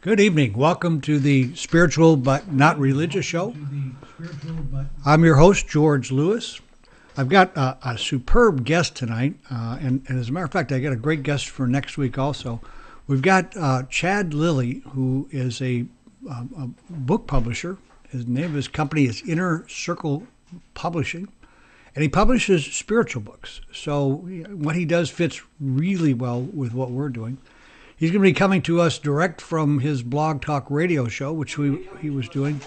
Good evening. Welcome to the Spiritual but Not Religious Show. I'm your host, George Lewis. I've got a superb guest tonight, and as a matter of fact, I got a great guest for next week also. We've got Chad Lilly, who is a book publisher. The name of his company is Inner Circle Publishing, and he publishes spiritual books. So what he does fits really well with what we're doing. He's going to be coming to us direct from his Blog Talk radio show, which he was doing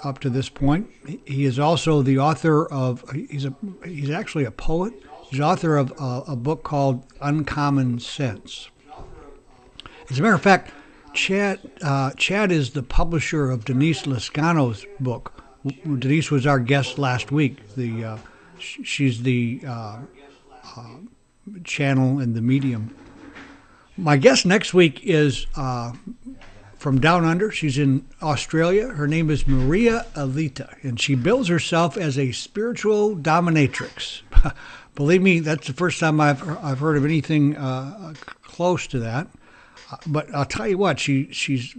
up to this point. He is also the author of, he's actually a poet. He's author of a book called Uncommon Sense. As a matter of fact, Chad is the publisher of Denise Lascano's book. Denise was our guest last week. She's the channel and the medium. My guest next week is from Down Under. She's in Australia. Her name is Maria Alita, and she bills herself as a spiritual dominatrix. Believe me, that's the first time I've heard of anything close to that. But I'll tell you what, she's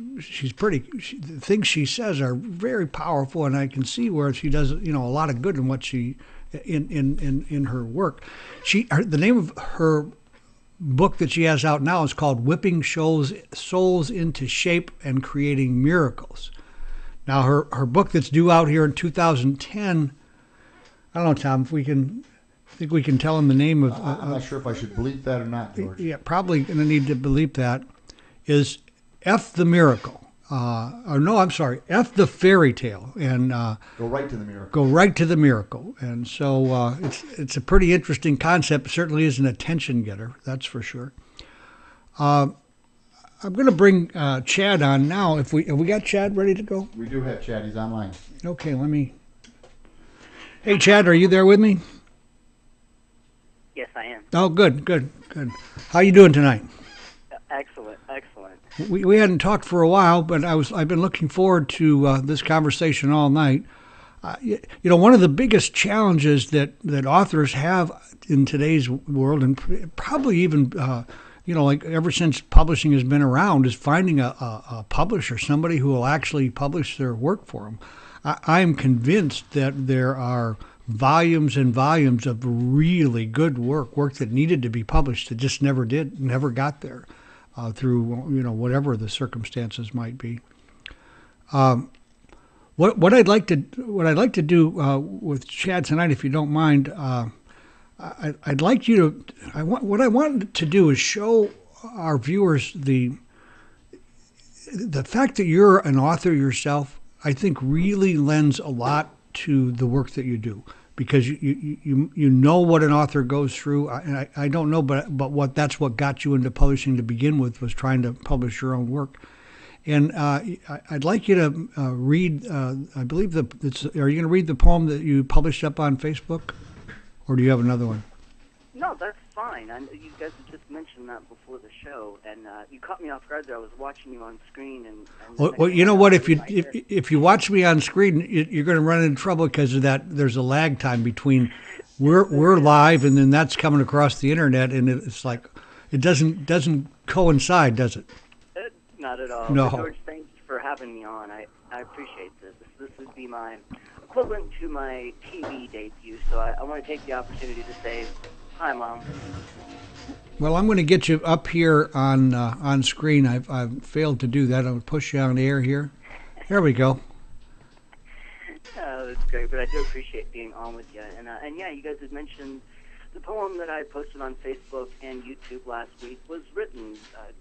pretty. The things she says are very powerful, and I can see where she does a lot of good in what she in her work. The name of her book that she has out now is called Whipping Souls into Shape and Creating Miracles. Now, her book that's due out here in 2010, I don't know, Tom, I think we can tell him the name of... I'm not sure if I should bleep that or not, George. Yeah, probably going to need to bleep that, is F the Miracle. F the Fairy Tale. And Go right to the miracle. Go right to the miracle. And so it's a pretty interesting concept. It certainly is an attention getter, that's for sure. I'm going to bring Chad on now. Have we got Chad ready to go? We do have Chad. He's online. Okay, Hey, Chad, are you there with me? Yes, I am. Oh, good. How you doing tonight? Excellent. We hadn't talked for a while, but I've been looking forward to this conversation all night. One of the biggest challenges that authors have in today's world, and probably even like ever since publishing has been around, is finding a publisher, somebody who will actually publish their work for them. I'm convinced that there are volumes and volumes of really good work that needed to be published that just never got there. Through whatever the circumstances might be. What I'd like to do with Chad tonight, if you don't mind, I'd like you to. What I want to do is show our viewers the fact that you're an author yourself. I think really lends a lot to the work that you do. Because you know what an author goes through. I don't know, but that's what got you into publishing to begin with, was trying to publish your own work. And I'd like you to read. I believe are you going to read the poem that you published up on Facebook, or do you have another one? No, that's fine. You guys had just mentioned that before the show, and you caught me off guard there. I was watching you on screen, and well, you know what? If you watch me on screen, you're going to run into trouble because of that. There's a lag time between we're live and then that's coming across the internet, and it's like it doesn't coincide, does it? Not at all. No. George, thanks for having me on. I appreciate this. This would be my equivalent to my TV debut, so I want to take the opportunity to say, hi, Mom. Well, I'm going to get you up here on screen. I've failed to do that. I'm going to push you on the air here. There we go. That's great, but I do appreciate being on with you. And yeah, you guys had mentioned the poem that I posted on Facebook and YouTube last week was written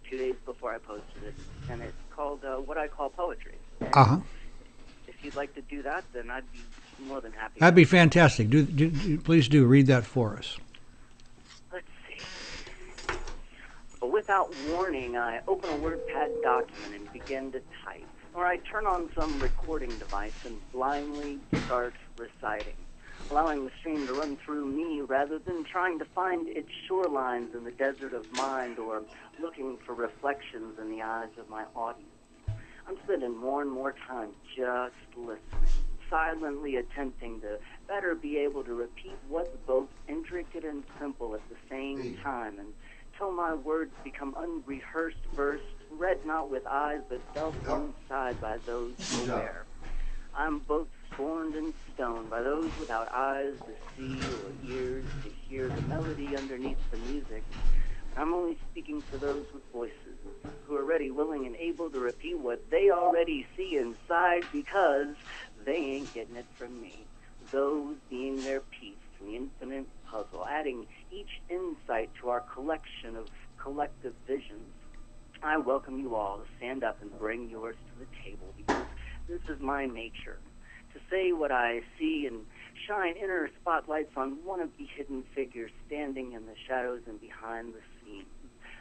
2 days before I posted it, and it's called What I Call Poetry. Uh-huh. If you'd like to do that, then I'd be more than happy. That'd be fantastic. Please do. Read that for us. Let's see. But without warning, I open a WordPad document and begin to type. Or I turn on some recording device and blindly start reciting, allowing the stream to run through me rather than trying to find its shorelines in the desert of mind or looking for reflections in the eyes of my audience. I'm spending more and more time just listening, silently attempting to better be able to repeat what's both intricate and simple at the same time until my words become unrehearsed verse read not with eyes, but felt inside by those Good job. aware. I'm both scorned and stoned by those without eyes to see or ears to hear the melody underneath the music. I'm only speaking for those with voices who are ready, willing, and able to repeat what they already see inside because they ain't getting it from me. Those being their piece in the infinite puzzle, adding each insight to our collection of collective visions. I welcome you all to stand up and bring yours to the table because this is my nature, to say what I see and shine inner spotlights on one of the hidden figures standing in the shadows and behind the scenes.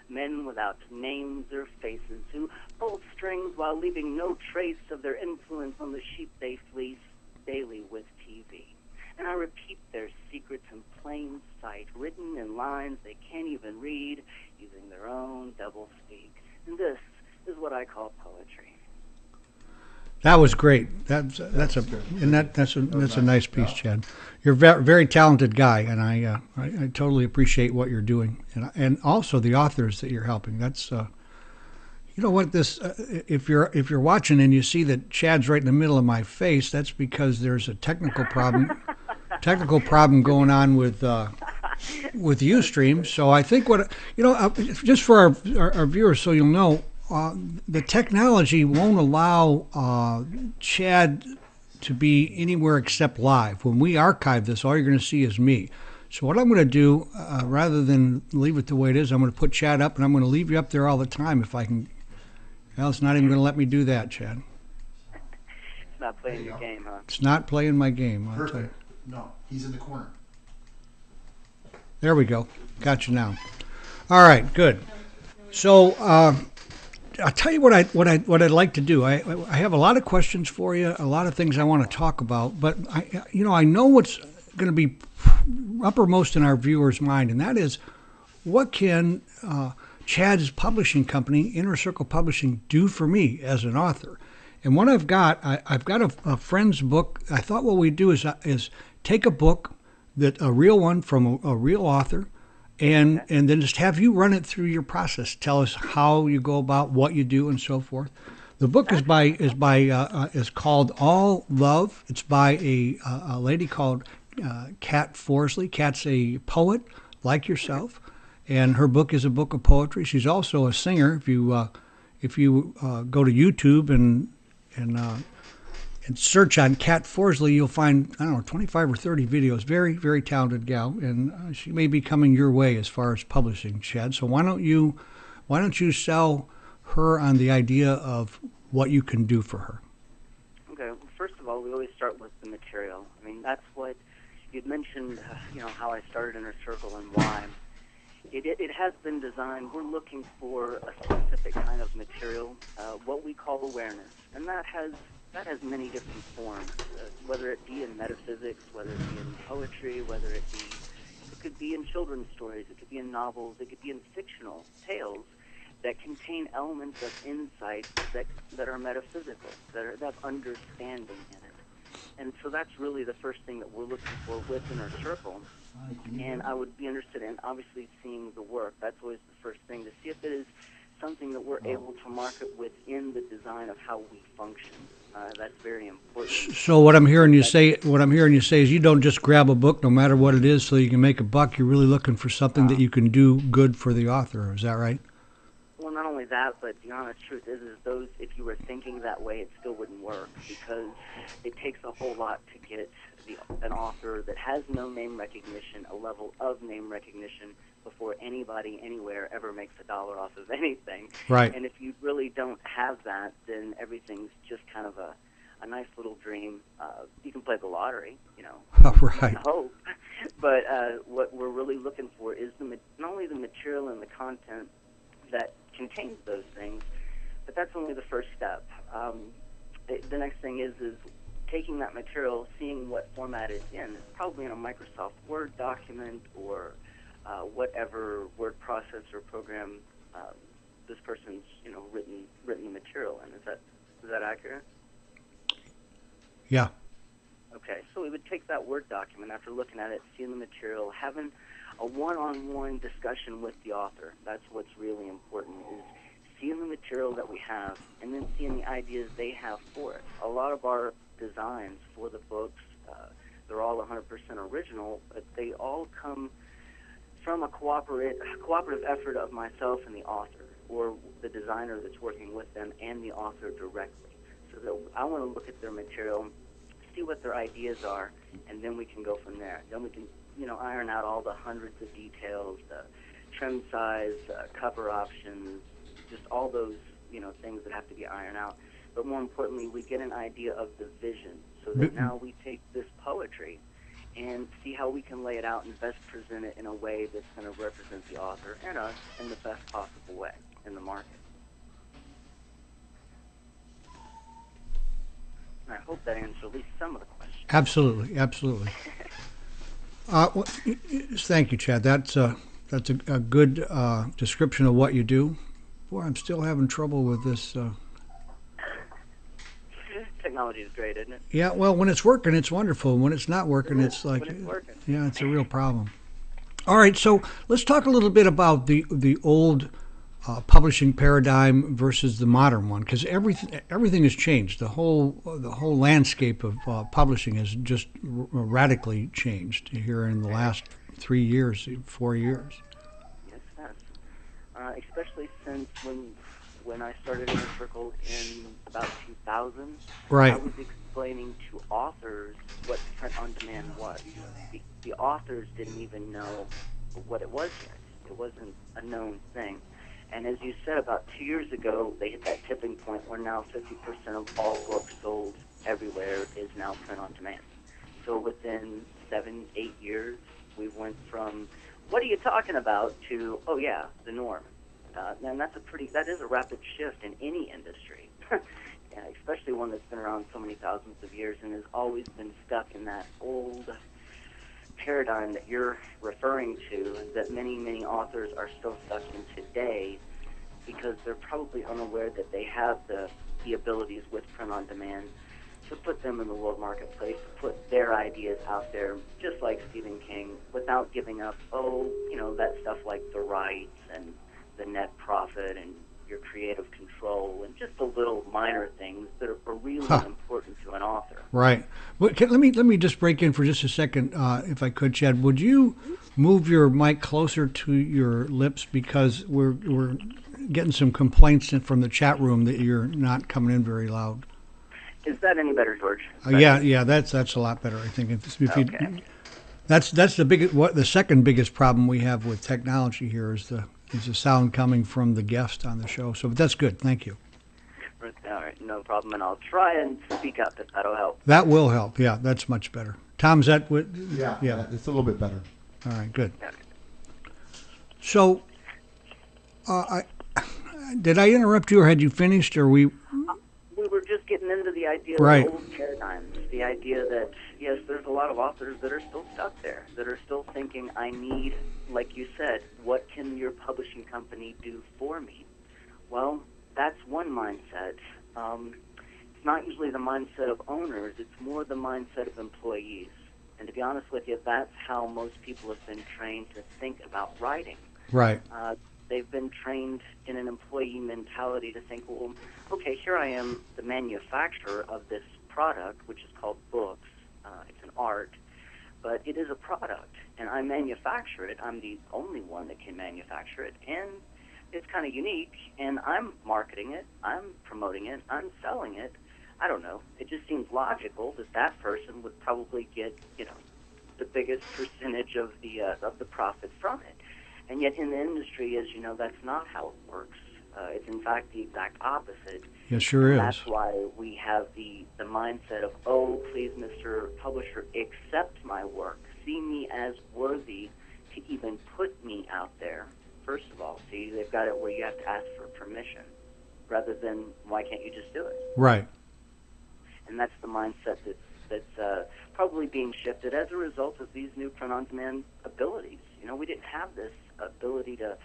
Men without names or faces who pull strings while leaving no trace of their influence on the sheep they fleece daily with TV. And I repeat their secrets in plain sight, written in lines they can't even read, using their own double-speak. And this is what I call poetry. That was great. That's a nice piece, Chad. You're a very talented guy, and I totally appreciate what you're doing, and also the authors that you're helping. That's you know what this if you're watching and you see that Chad's right in the middle of my face, that's because there's a technical problem going on with Ustream. So I think just for our viewers, so you'll know. The technology won't allow Chad to be anywhere except live. When we archive this, all you're going to see is me. So what I'm going to do, rather than leave it the way it is, I'm going to put Chad up, and I'm going to leave you up there all the time if I can. Well, it's not even going to let me do that, Chad. It's not playing your game, huh? It's not playing my game. I'll tell you. Perfect. No, he's in the corner. There we go. Got you now. All right, good. So I'll tell you what I'd like to do. I have a lot of questions for you, a lot of things I want to talk about, but I know what's going to be uppermost in our viewers' mind, and that is what can Chad's publishing company, Inner Circle Publishing, do for me as an author? And what I've got a friend's book. I thought what we'd do is take a book, a real one from a real author, and then just have you run it through your process. Tell us how you go about what you do and so forth. The book is called All Love. It's by a lady called Kat Forsley. Kat's a poet like yourself, and her book is a book of poetry. She's also a singer. If you go to YouTube and search on Kat Forsley, you'll find, 25 or 30 videos. Very, very talented gal, and she may be coming your way as far as publishing, Chad. So why don't you sell her on the idea of what you can do for her? Okay. Well, first of all, we always start with the material. I mean, that's what you'd mentioned. How I started Inner Circle and why. It has been designed. We're looking for a specific kind of material, what we call awareness, and that has many different forms, whether it be in metaphysics, whether it be in poetry, it could be in children's stories, it could be in novels, it could be in fictional tales that contain elements of insight that are metaphysical, that have understanding in it. And so that's really the first thing that we're looking for within our circle. And I would be interested in obviously seeing the work. That's always the first thing, to see if it is something that we're able to market within the design of how we function. That's very important. So what I'm hearing you say is you don't just grab a book, no matter what it is, so you can make a buck. You're really looking for something that you can do good for the author. Is that right? Well, not only that, but the honest truth is those. If you were thinking that way, it still wouldn't work, because it takes a whole lot to get an author that has no name recognition, a level of name recognition, before anybody anywhere ever makes $1 off of anything. Right. And if you really don't have that, then everything's just kind of a nice little dream. You can play the lottery, Right. and hope. But what we're really looking for is not only the material and the content that contains those things, but that's only the first step. The next thing is taking that material, seeing what format it's in. It's probably in a Microsoft Word document or whatever word processor program this person's written the material in. Is that accurate? Yeah. Okay, so we would take that Word document after looking at it, seeing the material, having a one-on-one discussion with the author. That's what's really important, is seeing the material that we have, and then seeing the ideas they have for it. A lot of our designs for the books, they're all 100% original, but they all come from a cooperative effort of myself and the author, or the designer that's working with them and the author directly. So that I want to look at their material, see what their ideas are, and then we can go from there. Then we can, iron out all the hundreds of details, the trim size, cover options, just all those, things that have to be ironed out. But more importantly, we get an idea of the vision, so that now we take this poetry and see how we can lay it out and best present it in a way that's going to represent the author and us in the best possible way in the market. And I hope that answers at least some of the questions. Absolutely, absolutely. Well, thank you, Chad. That's a good description of what you do. Boy, I'm still having trouble with this. Technology is great, isn't it? Yeah, well, when it's working, it's wonderful. When it's not working, it's like, when it's working. Yeah, it's a real problem. All right, so let's talk a little bit about the old publishing paradigm versus the modern one, because everything has changed. The whole landscape of publishing has just radically changed here in the last 3 years, 4 years. Yes, it has. Especially since when I started Inner Circle in about 2000, right. I was explaining to authors what print on demand was. The authors didn't even know what it was yet. It wasn't a known thing. And as you said, about 2 years ago, they hit that tipping point where now 50% of all books sold everywhere is now print on demand. So within 7-8 years, we went from, what are you talking about, to, oh yeah, the norm. And that is a rapid shift in any industry, yeah, especially one that's been around so many thousands of years and has always been stuck in that old paradigm that you're referring to, that many, many authors are still stuck in today, because they're probably unaware that they have the abilities with print on demand to put them in the world marketplace, to put their ideas out there, just like Stephen King, without giving up, that stuff like the rights and the net profit and your creative control and just the little minor things that are really important to an author. Right. Well, let me just break in for just a second, if I could, Chad. Would you move your mic closer to your lips, because we're getting some complaints from the chat room that you're not coming in very loud. Is that any better, George? Yeah, that's a lot better. I think if Okay. That's the second biggest problem we have with technology here is the sound coming from the guest on the show. So, but that's good. Thank you. All right, no problem, and I'll try and speak up if that'll help. That will help. Yeah, that's much better. Tom, is that what? Yeah, it's a little bit better. All right, good. Okay. So, did I interrupt you, or had you finished, or we? We were just getting into the idea of Right. old paradigms, the idea that, yes, there's a lot of authors that are still stuck there, that are still thinking, I need, like you said, what can your publishing company do for me? Well, that's one mindset. It's not usually the mindset of owners, it's more the mindset of employees. And to be honest with you, that's how most people have been trained to think about writing. Right. They've been trained in an employee mentality to think, well, okay, here I am, the manufacturer of this product, which is called books. It's an art, but it is a product, and I manufacture it. I'm the only one that can manufacture it, and it's kind of unique, and I'm marketing it, I'm promoting it, I'm selling it. I don't know. It just seems logical that that person would probably get, the biggest percentage of the profit from it. And yet in the industry, as you know, that's not how it works. It's in fact the exact opposite. It sure is. That's why we have the mindset of, oh, please, Mr. Publisher, accept my work. See me as worthy to even put me out there. First of all, see, they've got it where you have to ask for permission, rather than, why can't you just do it? Right. And that's the mindset that's probably being shifted as a result of these new print-on-demand abilities. We didn't have this ability to.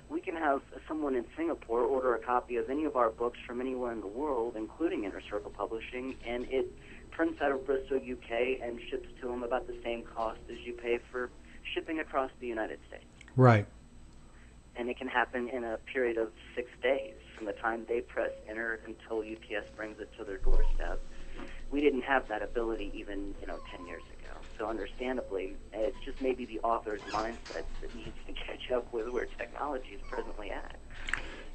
We can have someone in Singapore order a copy of any of our books from anywhere in the world, including Inner Circle Publishing, and it prints out of Bristol, UK, and ships to them about the same cost as you pay for shipping across the United States. Right. And it can happen in a period of 6 days. from the time they press enter until UPS brings it to their doorstep. We didn't have that ability even 10 years ago. So understandably, it's just maybe the author's mindset that needs to catch up with where technology is presently at.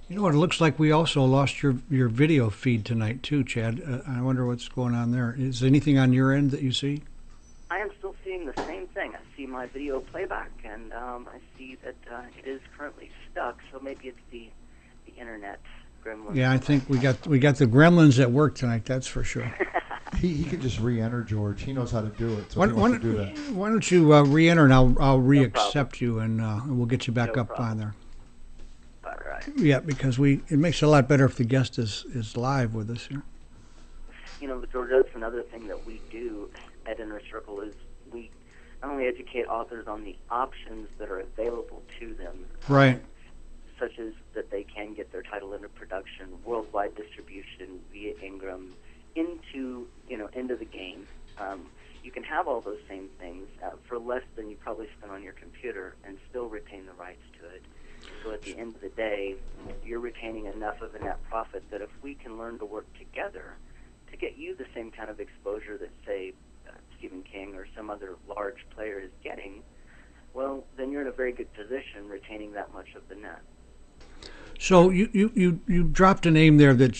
You know what? It looks like we also lost your video feed tonight too, Chad. I wonder what's going on there. Is there anything on your end that you see? I am still seeing the same thing. I see my video playback, and I see that it is currently stuck. So maybe it's the internet gremlins. Yeah, I think we got the gremlins at work tonight. That's for sure. He can just re-enter, George. He knows how to do it. So Why, he wants to do that. why don't you re-enter, and I'll re-accept you, and we'll get you back No up problem. on there. All right. Yeah, because it makes it a lot better if the guest is live with us here. George, that's another thing that we do at Inner Circle is we not only educate authors on the options that are available to them, Right. such as that they can get their title into production, worldwide distribution via Ingram, into the game. You can have all those same things for less than you probably spend on your computer and still retain the rights to it. So at the end of the day, you're retaining enough of a net profit that if we can learn to work together to get you the same kind of exposure that, say, Stephen King or some other large player is getting, well, then you're in a very good position retaining that much of the net. So you dropped a name there that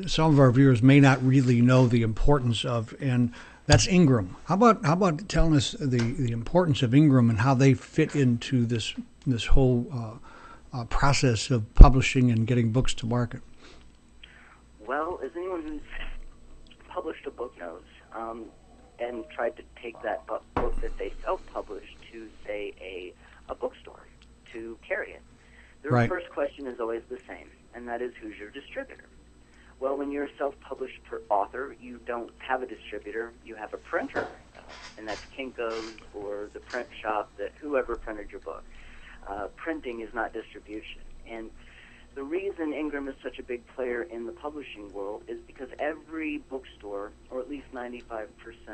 some of our viewers may not really know the importance of, and that's Ingram. How about telling us the importance of Ingram and how they fit into this whole process of publishing and getting books to market? Well, as anyone who's published a book knows, and tried to take that book that they self-published to, say, a bookstore to carry it, their Right. first question is always the same, and that is, who's your distributor? Well, when you're a self-published author, you don't have a distributor, you have a printer, and that's Kinko's or the print shop that whoever printed your book. Printing is not distribution. And the reason Ingram is such a big player in the publishing world is because every bookstore, or at least 95%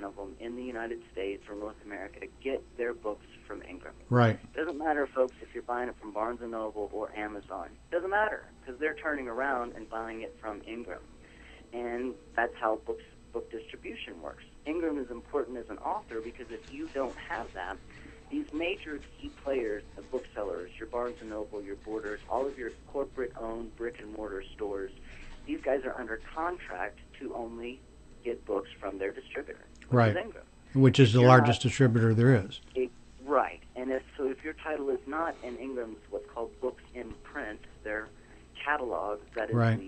of them in the United States or North America, get their books from Ingram. Right. Doesn't matter, folks, if you're buying it from Barnes & Noble or Amazon. Doesn't matter, because they're turning around and buying it from Ingram. And that's how book distribution works. Ingram is important as an author because if you don't have that, these major key players, the booksellers, your Barnes & Noble, your Borders, all of your corporate-owned brick-and-mortar stores, these guys are under contract to only get books from their distributor, which Right. is Ingram. Which is the largest distributor there is. Right. And if your title is not in Ingram's what's called books in print, their catalog, that is Right.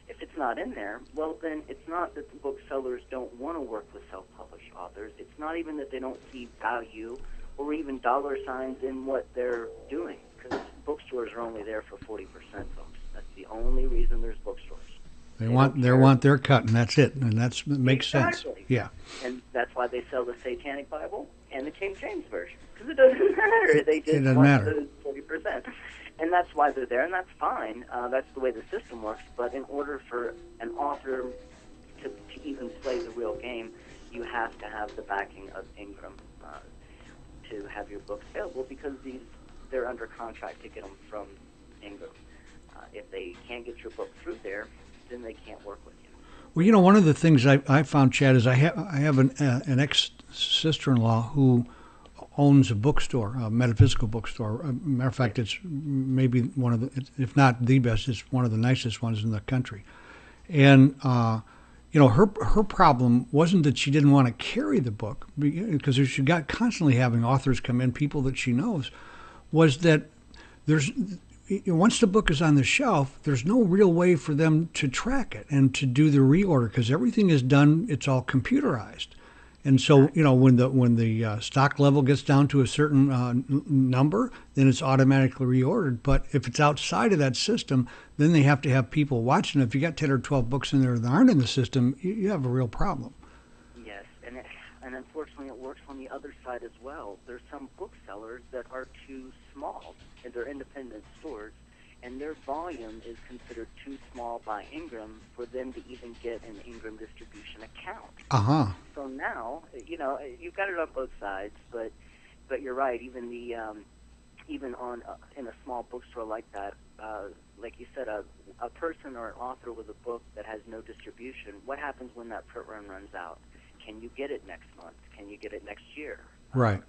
if it's not in there, well, then it's not that the booksellers don't want to work with self-published authors. It's not even that they don't see value or even dollar signs in what they're doing, because bookstores are only there for 40%, folks. That's the only reason there's bookstores. They want their cut, and that's it, and that makes sense. Exactly. Yeah. And that's why they sell the Satanic Bible and the King James Version, because it doesn't matter. They just doesn't want matter. those 40%. And that's why they're there, and that's fine. That's the way the system works. But in order for an author to even play the real game, you have to have the backing of Ingram to have your books available, because they're under contract to get them from Ingram. If they can't get your book through there, then they can't work with you. Well, one of the things I found, Chad, is I have an ex-sister-in-law who owns a bookstore, a metaphysical bookstore. Matter of fact, it's maybe one of the, if not the best, it's one of the nicest ones in the country. And her problem wasn't that she didn't want to carry the book, because she got constantly having authors come in, people that she knows, was that once the book is on the shelf, there's no real way for them to track it and to do the reorder, because everything is done, it's all computerized. And so, when the stock level gets down to a certain number, then it's automatically reordered. But if it's outside of that system, then they have to have people watching. If you got 10 or 12 books in there that aren't in the system, you have a real problem. Yes, and unfortunately it works on the other side as well. There's some booksellers that are too small, and they're independent stores, and their volume is considered too small by Ingram for them to even get an Ingram distribution account. Uh-huh. So now, you've got it on both sides, but you're right. Even in a small bookstore like that, like you said, a person or an author with a book that has no distribution, what happens when that print run runs out? Can you get it next month? Can you get it next year? Right.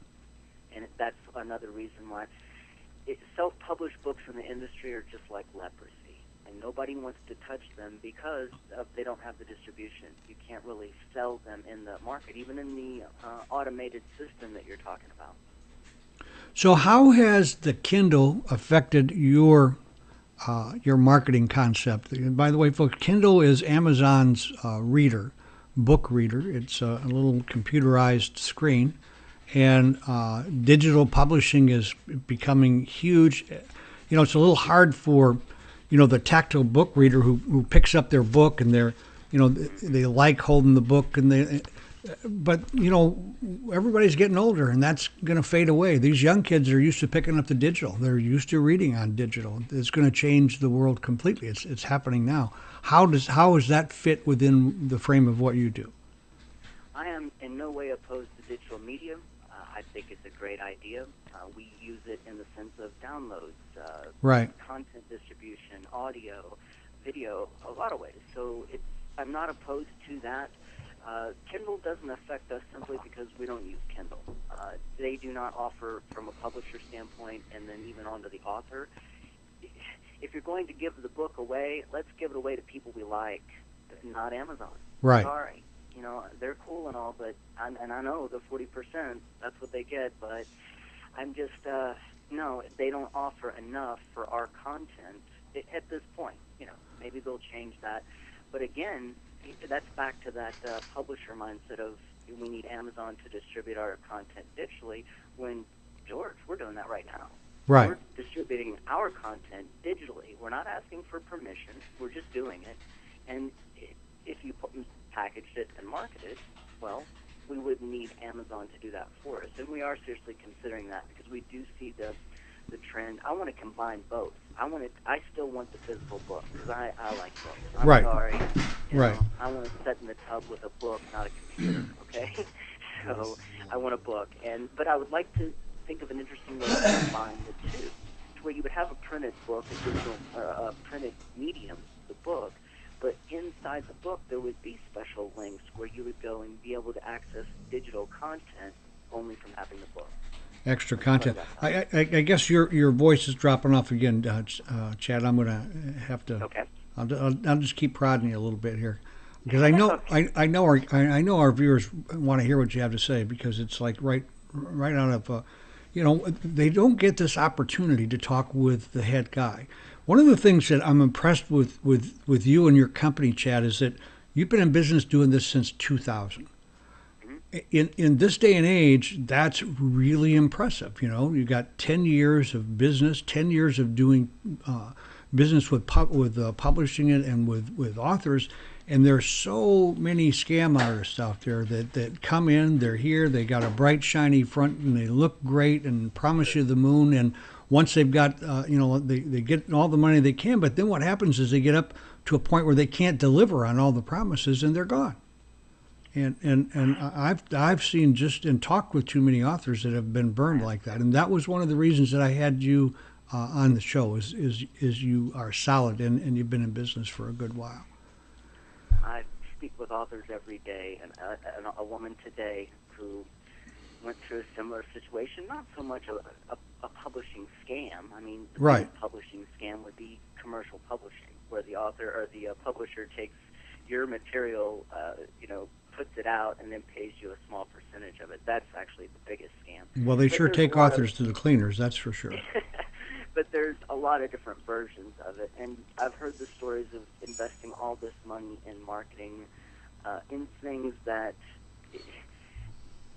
And that's another reason why self-published books in the industry are just like leprosy, and nobody wants to touch them because they don't have the distribution. You can't really sell them in the market, even in the automated system that you're talking about. So how has the Kindle affected your marketing concept? And by the way, folks, Kindle is Amazon's book reader. It's a little computerized screen, and digital publishing is becoming huge. You know, it's a little hard for, the tactile book reader who picks up their book and they like holding the book but everybody's getting older, and that's going to fade away. These young kids are used to picking up the digital. They're used to reading on digital. It's going to change the world completely. It's happening now. How does that fit within the frame of what you do? I am in no way opposed to digital medium. I think it's a great idea. We use it in the sense of downloads, Right. content distribution, audio, video, a lot of ways. So I'm not opposed to that. Kindle doesn't affect us simply because we don't use Kindle. They do not offer, from a publisher standpoint, and then even onto the author. If you're going to give the book away, let's give it away to people we like, not Amazon. Right. Sorry. They're cool and all, but I know the 40%, that's what they get, but I'm just, no, they don't offer enough for our content at this point. Maybe they'll change that. But again, that's back to that publisher mindset of we need Amazon to distribute our content digitally, when, George, we're doing that right now. Right. We're distributing our content digitally. We're not asking for permission. We're just doing it. And if you packaged it and marketed it, well, we wouldn't need Amazon to do that for us. And we are seriously considering that because we do see the trend. I want to combine both. I still want the physical book because I like books. I'm Right. sorry. Right. I want to sit in the tub with a book, not a computer. Okay. So I want a book, but I would like to think of an interesting way to combine the two, to where you would have a printed book, a digital, a printed medium, the book, but inside the book there would be special links where you would go and be able to access digital content only from having the book. Extra content. I guess your voice is dropping off again, Chad. I'm going to have to. Okay. I'll just keep prodding you a little bit here, because I know I know our viewers want to hear what you have to say, because it's like right out of they don't get this opportunity to talk with the head guy. One of the things that I'm impressed with you and your company, Chad, is that you've been in business doing this since 2000. In this day and age, that's really impressive. You got 10 years of business, 10 years of doing business with publishing it and with authors, and there's so many scam artists out there that come in, they're here, they got a bright shiny front, and they look great and promise you the moon, and once they've got they get all the money they can, but then what happens is they get up to a point where they can't deliver on all the promises and they're gone. And I've seen just and talked with too many authors that have been burned like that, and that was one of the reasons that I had you on the show. Is you are solid and you've been in business for a good while. I speak with authors every day, and a woman today who went through a similar situation. Not so much a publishing scam. I mean, the Right. biggest publishing scam would be commercial publishing, where the author or the publisher takes your material, puts it out, and then pays you a small percentage of it. That's actually the biggest scam. Well, they But sure there's take a lot authors to the cleaners, that's for sure. But there's a lot of different versions of it, and I've heard the stories of investing all this money in marketing, in things that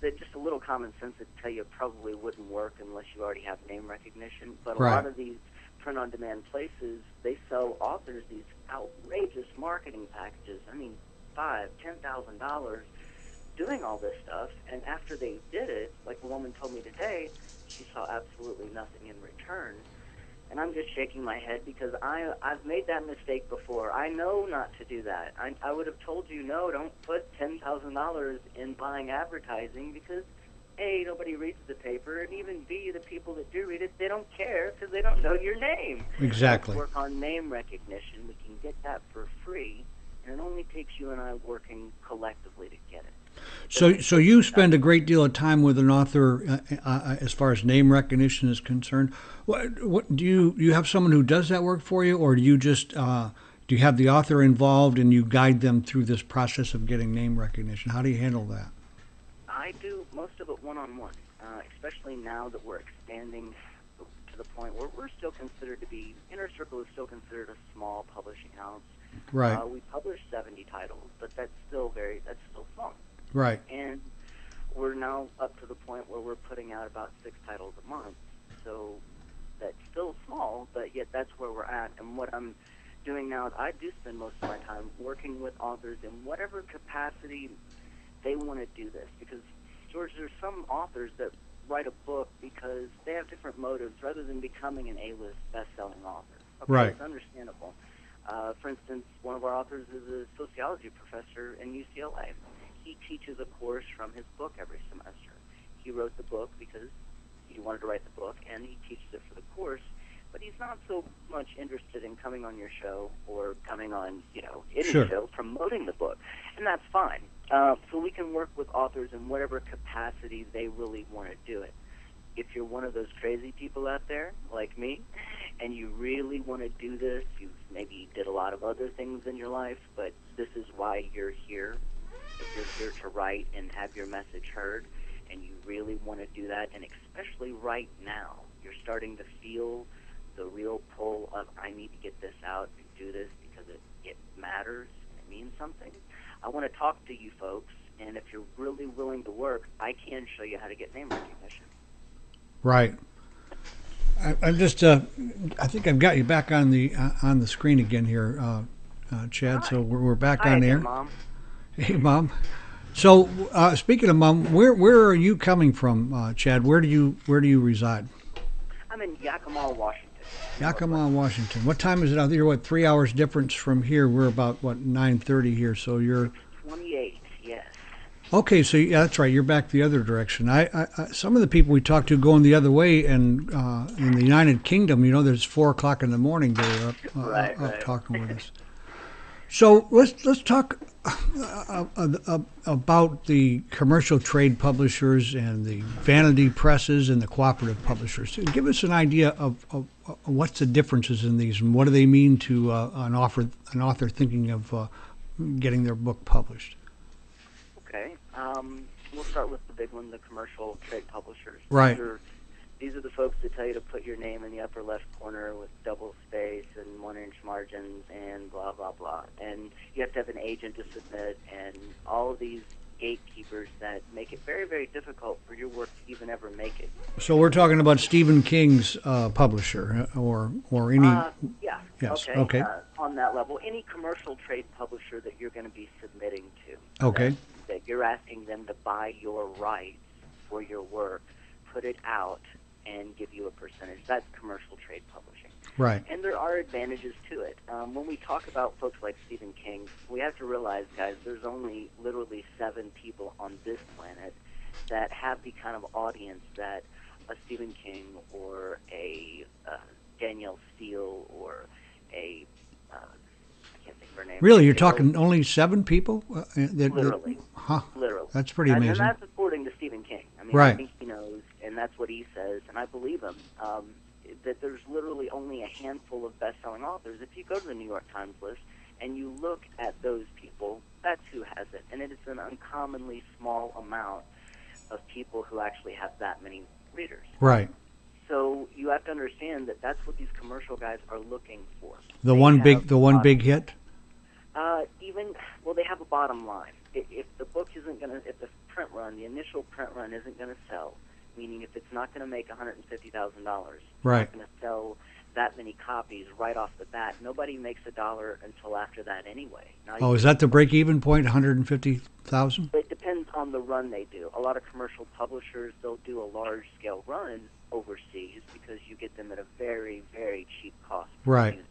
just a little common sense would tell you probably wouldn't work unless you already have name recognition. But a Right. lot of these print-on-demand places, they sell authors these outrageous marketing packages. I mean, $5,000, $10,000, doing all this stuff, and after they did it, like a woman told me today, she saw absolutely nothing in return. And I'm just shaking my head because I've made that mistake before. I know not to do that. I would have told you, no, don't put $10,000 in buying advertising, because A, nobody reads the paper, and even B, the people that do read it, they don't care because they don't know your name. Exactly. Let's work on name recognition. We can get that for free, and it only takes you and I working collectively to get it. So you spend a great deal of time with an author as far as name recognition is concerned. What do you have someone who does that work for you, or do you just do you have the author involved and you guide them through this process of getting name recognition? How do you handle that? I do most of it one-on-one, especially now that we're expanding to the point where we're still considered to be, Inner Circle is still considered a small publishing house. Right. We publish 70 titles, but that's still small. Right. And we're now up to the point where we're putting out about 6 titles a month. So that's still small, but yet that's where we're at. And what I'm doing now is I do spend most of my time working with authors in whatever capacity they want to do this. Because, George, there's some authors that write a book because they have different motives rather than becoming an A-list best-selling author. Okay, Right. It's understandable. For instance, one of our authors is a sociology professor in UCLA. He teaches a course from his book every semester. He wrote the book because he wanted to write the book, and he teaches it for the course. But he's not so much interested in coming on your show or coming on, any Sure. show promoting the book, and that's fine. So we can work with authors in whatever capacity they really want to do it. If you're one of those crazy people out there, like me, and you really want to do this, you maybe did a lot of other things in your life, but this is why you're here. If you're here to write and have your message heard, and you really want to do that, and especially right now, you're starting to feel the real pull of, I need to get this out and do this because it matters, it means something. I want to talk to you folks, and if you're really willing to work, I can show you how to get name recognition. Right. I'm just. I think I've got you back on the screen again here, Chad. Hi. So we're back Hi on again, air. Mom. Hey, Mom. So speaking of Mom, where are you coming from, Chad? Where do you reside? I'm in Yakima, Washington. Yakima, Washington. What time is it out there? What, 3 hours difference from here? We're about 9:30 here. So you're 28, yes. okay. So yeah, that's right. You're back the other direction. I some of the people we talk to going the other way, and in the United Kingdom, there's 4 o'clock in the morning. They're up, Right. talking with us. So let's talk about the commercial trade publishers and the vanity presses and the cooperative publishers. Give us an idea of what's the differences in these and what do they mean to an author thinking of getting their book published. Okay. We'll start with the big one, the commercial trade publishers. Right. These are the folks that tell you to put your name in the upper left corner with double space and 1-inch margins and blah, blah, blah. And you have to have an agent to submit and all of these gatekeepers that make it very, very difficult for your work to even ever make it. So we're talking about Stephen King's publisher or any. Yeah. Yes. Okay. On that level, any commercial trade publisher that you're going to be submitting to. Okay. That you're asking them to buy your rights for your work, put it out, and give you a percentage. That's commercial trade publishing. Right. And there are advantages to it. When we talk about folks like Stephen King, we have to realize, guys, there's only literally 7 people on this planet that have the kind of audience that a Stephen King or a Danielle Steele or a I can't think of her name. Really, you're talking only 7 people? Literally. Huh. Literally. That's pretty amazing. And that's according to Stephen King. I mean, Right. I think he knows, and that's what he says, and I believe him, that there's literally only a handful of best-selling authors. If you go to the New York Times list and you look at those people, that's who has it. And it is an uncommonly small amount of people who actually have that many readers. Right. So you have to understand that that's what these commercial guys are looking for. The They one have big hit? They have a bottom line. If the book isn't going to, if the print run, the initial print run isn't going to sell, meaning if it's not going to make $150,000, Right. not going to sell that many copies right off the bat, nobody makes $1 until after that anyway. Now, Oh, is that the break-even point, 150,000? it depends on the run they do. A lot of commercial publishers, they'll do a large-scale run overseas because you get them at a very, very cheap cost. per Right. unit.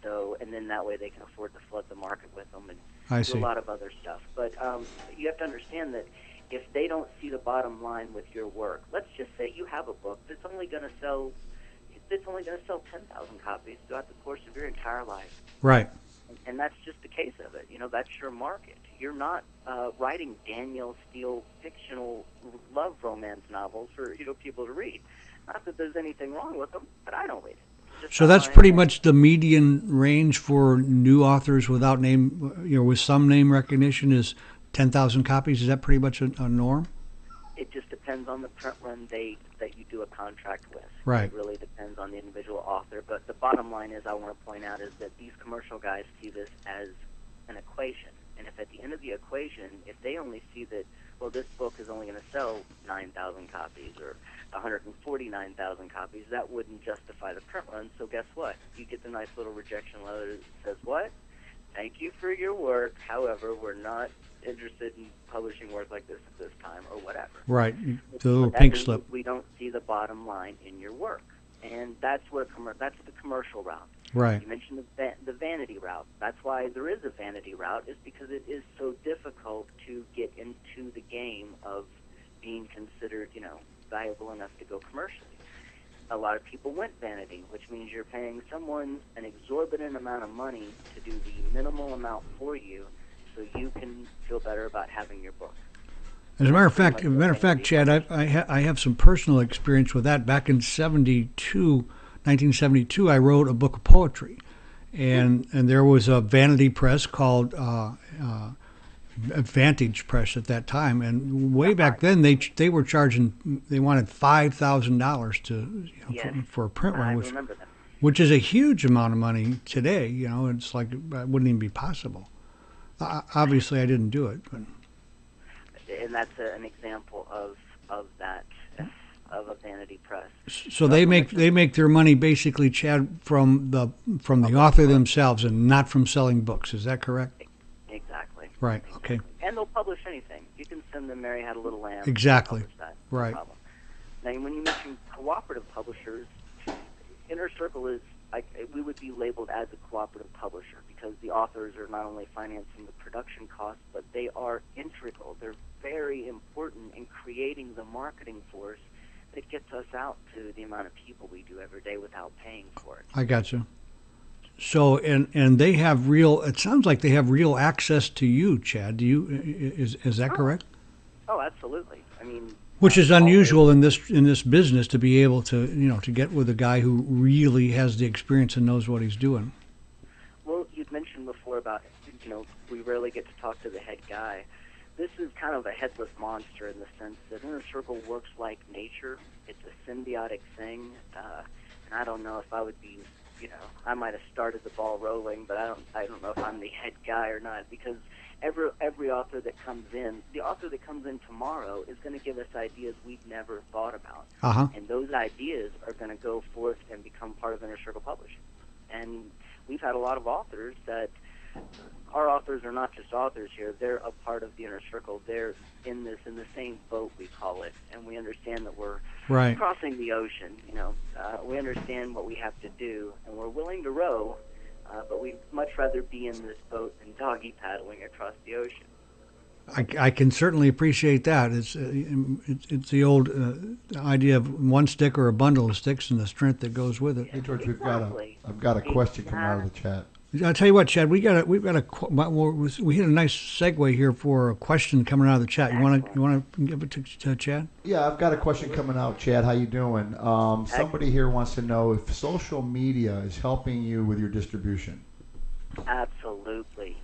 So, and then that way they can afford to flood the market with them and I do see. a lot of other stuff. But you have to understand that if they don't see the bottom line with your work, let's just say you have a book that's only going to sell 10,000 copies throughout the course of your entire life. Right. And that's just the case of it. That's your market. You're not writing Danielle Steele fictional love romance novels for people to read. Not that there's anything wrong with them, but I don't read it. So that's pretty much the median range for new authors without name, with some name recognition is 10,000 copies. Is that pretty much a norm? It just depends on the print run date that you do a contract with. Right. It really depends on the individual author. But the bottom line is, I want to point out, is that these commercial guys see this as an equation. And if at the end of the equation, if they only see that, well, this book is only going to sell 9,000 copies or 149,000 copies, that wouldn't justify the print run. So guess what? You get the nice little rejection letter that says, what? Thank you for your work. However, we're not interested in publishing work like this at this time, or whatever. Right, the little pink slip. We don't see the bottom line in your work, and that's that's the commercial route. Right. You mentioned the vanity route. That's why there is a vanity route, is because it is so difficult to get into the game of being considered, valuable enough to go commercially. A lot of people went vanity, which means you're paying someone an exorbitant amount of money to do the minimal amount for you, so you can feel better about having your book. As a matter of fact, Chad, I have some personal experience with that. Back in 1972, I wrote a book of poetry, and there was a vanity press called Vantage Press at that time, and way back then they were charging. They wanted $5,000 to for a print run, which is a huge amount of money today. It's like it wouldn't even be possible. Obviously, I didn't do it, but. And that's an example of that, of a vanity press. So they make their money basically, Chad, from the author themselves and not from selling books. Is that correct? Exactly. Right. Exactly. Okay. And they'll publish anything. You can send them Mary Had a Little Lamb. Exactly. That, right. No problem. Now, when you mention cooperative publishers, Inner Circle is. We would be labeled as a cooperative publisher because the authors are not only financing the production costs, but they are integral. They're very important in creating the marketing force that gets us out to the amount of people we do every day without paying for it. I got you. So, and they have real. It sounds like they have real access to you, Chad. Is that correct? Oh, absolutely. I mean. Which is unusual in this business, to be able to to get with a guy who really has the experience and knows what he's doing. Well, you'd mentioned before about we rarely get to talk to the head guy. This is kind of a headless monster in the sense that Inner Circle works like nature. It's a symbiotic thing, and I don't know if I would be, I might have started the ball rolling, but I don't know if I'm the head guy or not, because every author that comes in, the author that comes in tomorrow is going to give us ideas we've never thought about. Uh-huh. And those ideas are going to go forth and become part of Inner Circle Publishing. And we've had a lot of authors that, our authors are not just authors here, they're a part of the Inner Circle. They're in the same boat, we call it, and we understand that we're right. crossing the ocean. We understand what we have to do, and we're willing to row, but we'd much rather be in this boat than doggy paddling across the ocean. I can certainly appreciate that. It's the old idea of one stick or a bundle of sticks and the strength that goes with it. Hey George, I've got a question coming out of the chat. I'll tell you what, Chad, we hit a nice segue here for a question coming out of the chat. You want to give it to Chad? Yeah, I've got a question coming out, Chad. How you doing? Somebody here wants to know if social media is helping you with your distribution. Absolutely.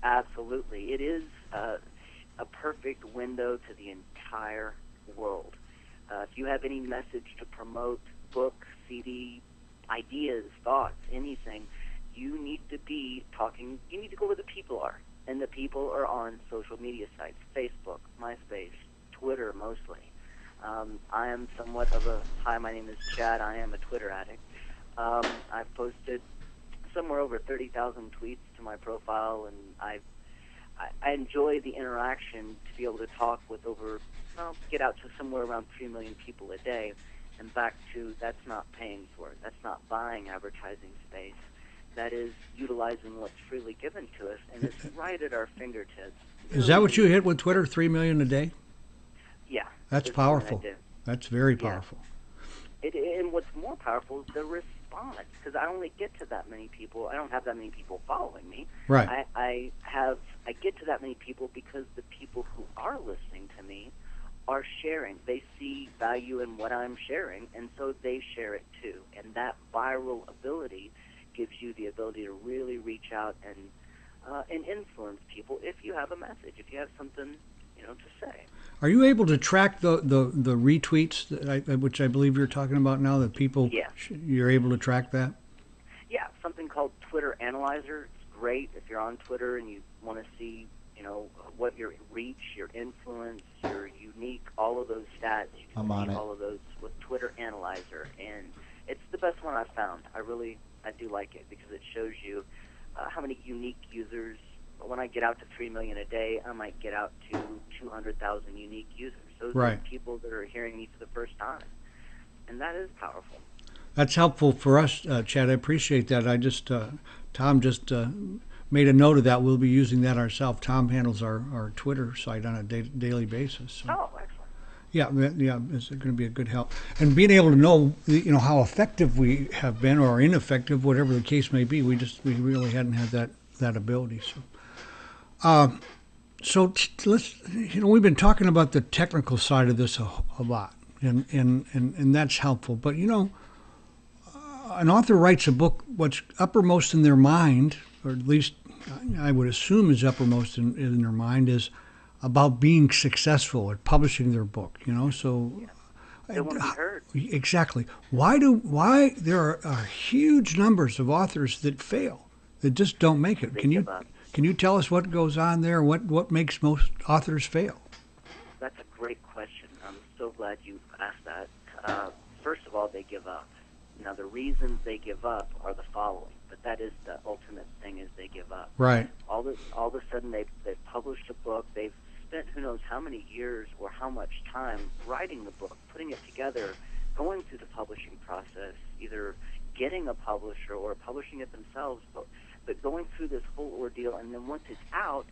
It is a perfect window to the entire world. If you have any message to promote, book, CD, ideas, thoughts, anything, you need to be talking, you need to go where the people are. And the people are on social media sites, Facebook, MySpace, Twitter mostly. I am somewhat of hi, my name is Chad, I am a Twitter addict. I've posted somewhere over 30,000 tweets to my profile, and I enjoy the interaction to be able to talk with get out to somewhere around 3 million people a day. And back to, that's not paying for it. That's not buying advertising space. that is utilizing what's freely given to us, and it's right at our fingertips. Is that what you hit with Twitter? 3 million a day? Yeah. That's this is what I powerful. do. That's very Yeah. powerful. And what's more powerful is the response, because I only get to that many people. I don't have that many people following me. Right. I get to that many people because the people who are listening to me are sharing. They see value in what I'm sharing, and so they share it too. And that viral ability gives you the ability to really reach out and influence people if you have a message, if you have something, to say. Are you able to track the retweets, which I believe you're talking about now, that people, Yeah. You're able to track that? Yeah, something called Twitter Analyzer. It's great if you're on Twitter and you want to see, what your reach, your influence, your unique, all of those stats. You can I'm on see it. all of those with Twitter Analyzer, and it's the best one I've found. I do like it because it shows you how many unique users. When I get out to 3 million a day, I might get out to 200,000 unique users. Those Right. are people that are hearing me for the first time, and that is powerful. That's helpful for us, Chad. I appreciate that. Tom just made a note of that. We'll be using that ourselves. Tom handles our Twitter site on a daily basis. So. Oh, excellent. Yeah, it's going to be a good help. And being able to know, how effective we have been or ineffective, whatever the case may be, we really hadn't had that ability. So let's, we've been talking about the technical side of this a lot, and that's helpful. But an author writes a book, what's uppermost in their mind, or at least I would assume is uppermost in their mind, is about being successful at publishing their book. So They want to be heard. exactly. Why there are huge numbers of authors that fail, that just don't make it? They Can you give up. Can you tell us what goes on there? What makes most authors fail? That's a great question. I'm so glad you asked that. First of all, they give up. Now, the reasons they give up are the following, but that is the ultimate thing, is they give up. Right. All of a sudden, they've published a book. They've spent who knows how many years or how much time writing the book, putting it together, going through the publishing process, either getting a publisher or publishing it themselves, but going through this whole ordeal, and then once it's out,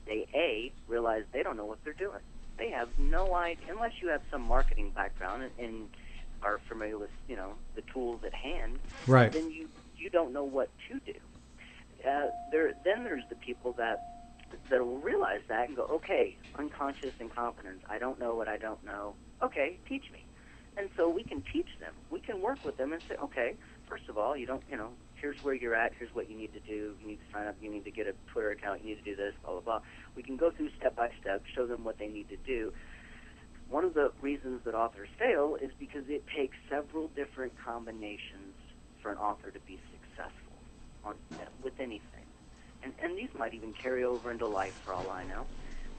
they realize they don't know what they're doing. They have no idea, unless you have some marketing background and are familiar with the tools at hand. Right. Then you don't know what to do. Then there's the people that will realize that and go, okay, unconscious incompetence. I don't know what I don't know. Okay, teach me. And so we can teach them. We can work with them and say, okay, first of all, here's where you're at, here's what you need to do, you need to sign up, you need to get a Twitter account, you need to do this, blah, blah, blah. We can go through step by step, show them what they need to do. One of the reasons that authors fail is because it takes several different combinations for an author to be successful with anything. And these might even carry over into life for all I know.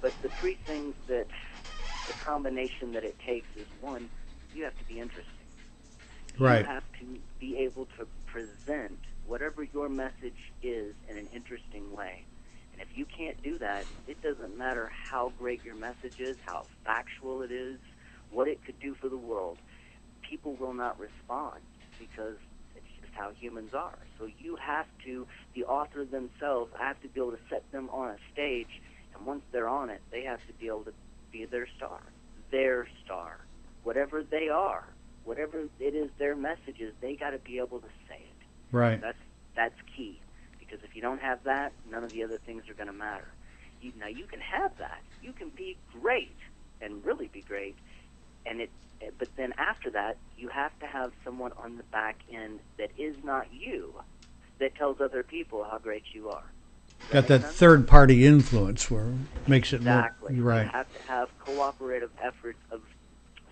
But the three things that the combination that it takes is, one, you have to be interesting. Right. You have to be able to present whatever your message is in an interesting way. And if you can't do that, it doesn't matter how great your message is, how factual it is, what it could do for the world. People will not respond because it's just how humans are. So you have to, the author themselves, I have to be able to set them on a stage, and once they're on it, they have to be able to be their star, whatever they are. Whatever it is, their message is, they got to be able to say it. Right. That's key, because if you don't have that, none of the other things are going to matter. Now you can have that. You can be great and really be great, but then after that, you have to have someone on the back end that is not you, that tells other people how great you are. Got that third party influence where it makes it exactly. more right. You have to have cooperative efforts of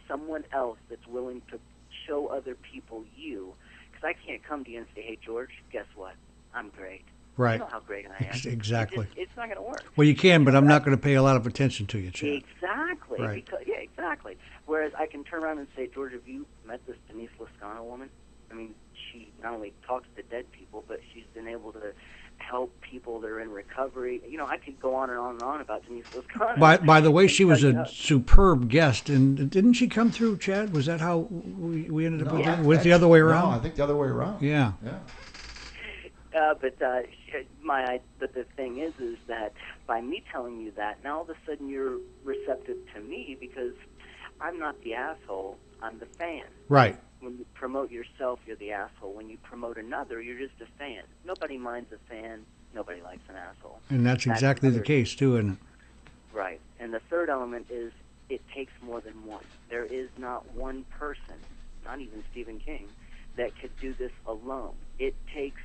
someone else that's willing to show other people you. Because I can't come to you and say, hey, George, guess what? I'm great. Right. You know how great I am. Exactly. It's not going to work. Well, you can, but I'm not going to pay a lot of attention to you, Chad. Exactly. Right. Exactly. Whereas I can turn around and say, George, have you met this Denise Lascano woman? I mean, she not only talks to dead people, but she's been able to help people that are in recovery. I could go on and on and on about Denise Lascano. By the way, she was a superb guest, and didn't she come through, Chad? Was that how we ended up with it? Was the other way around? No, I think the other way around. Yeah. But the thing is that by me telling you that, now all of a sudden you're receptive to me because I'm not the asshole. I'm the fan. Right. When you promote yourself, you're the asshole. When you promote another, you're just a fan. Nobody minds a fan. Nobody likes an asshole. And that's exactly the case, too, isn't it? Right. And the third element is it takes more than one. There is not one person, not even Stephen King, that could do this alone. It takes,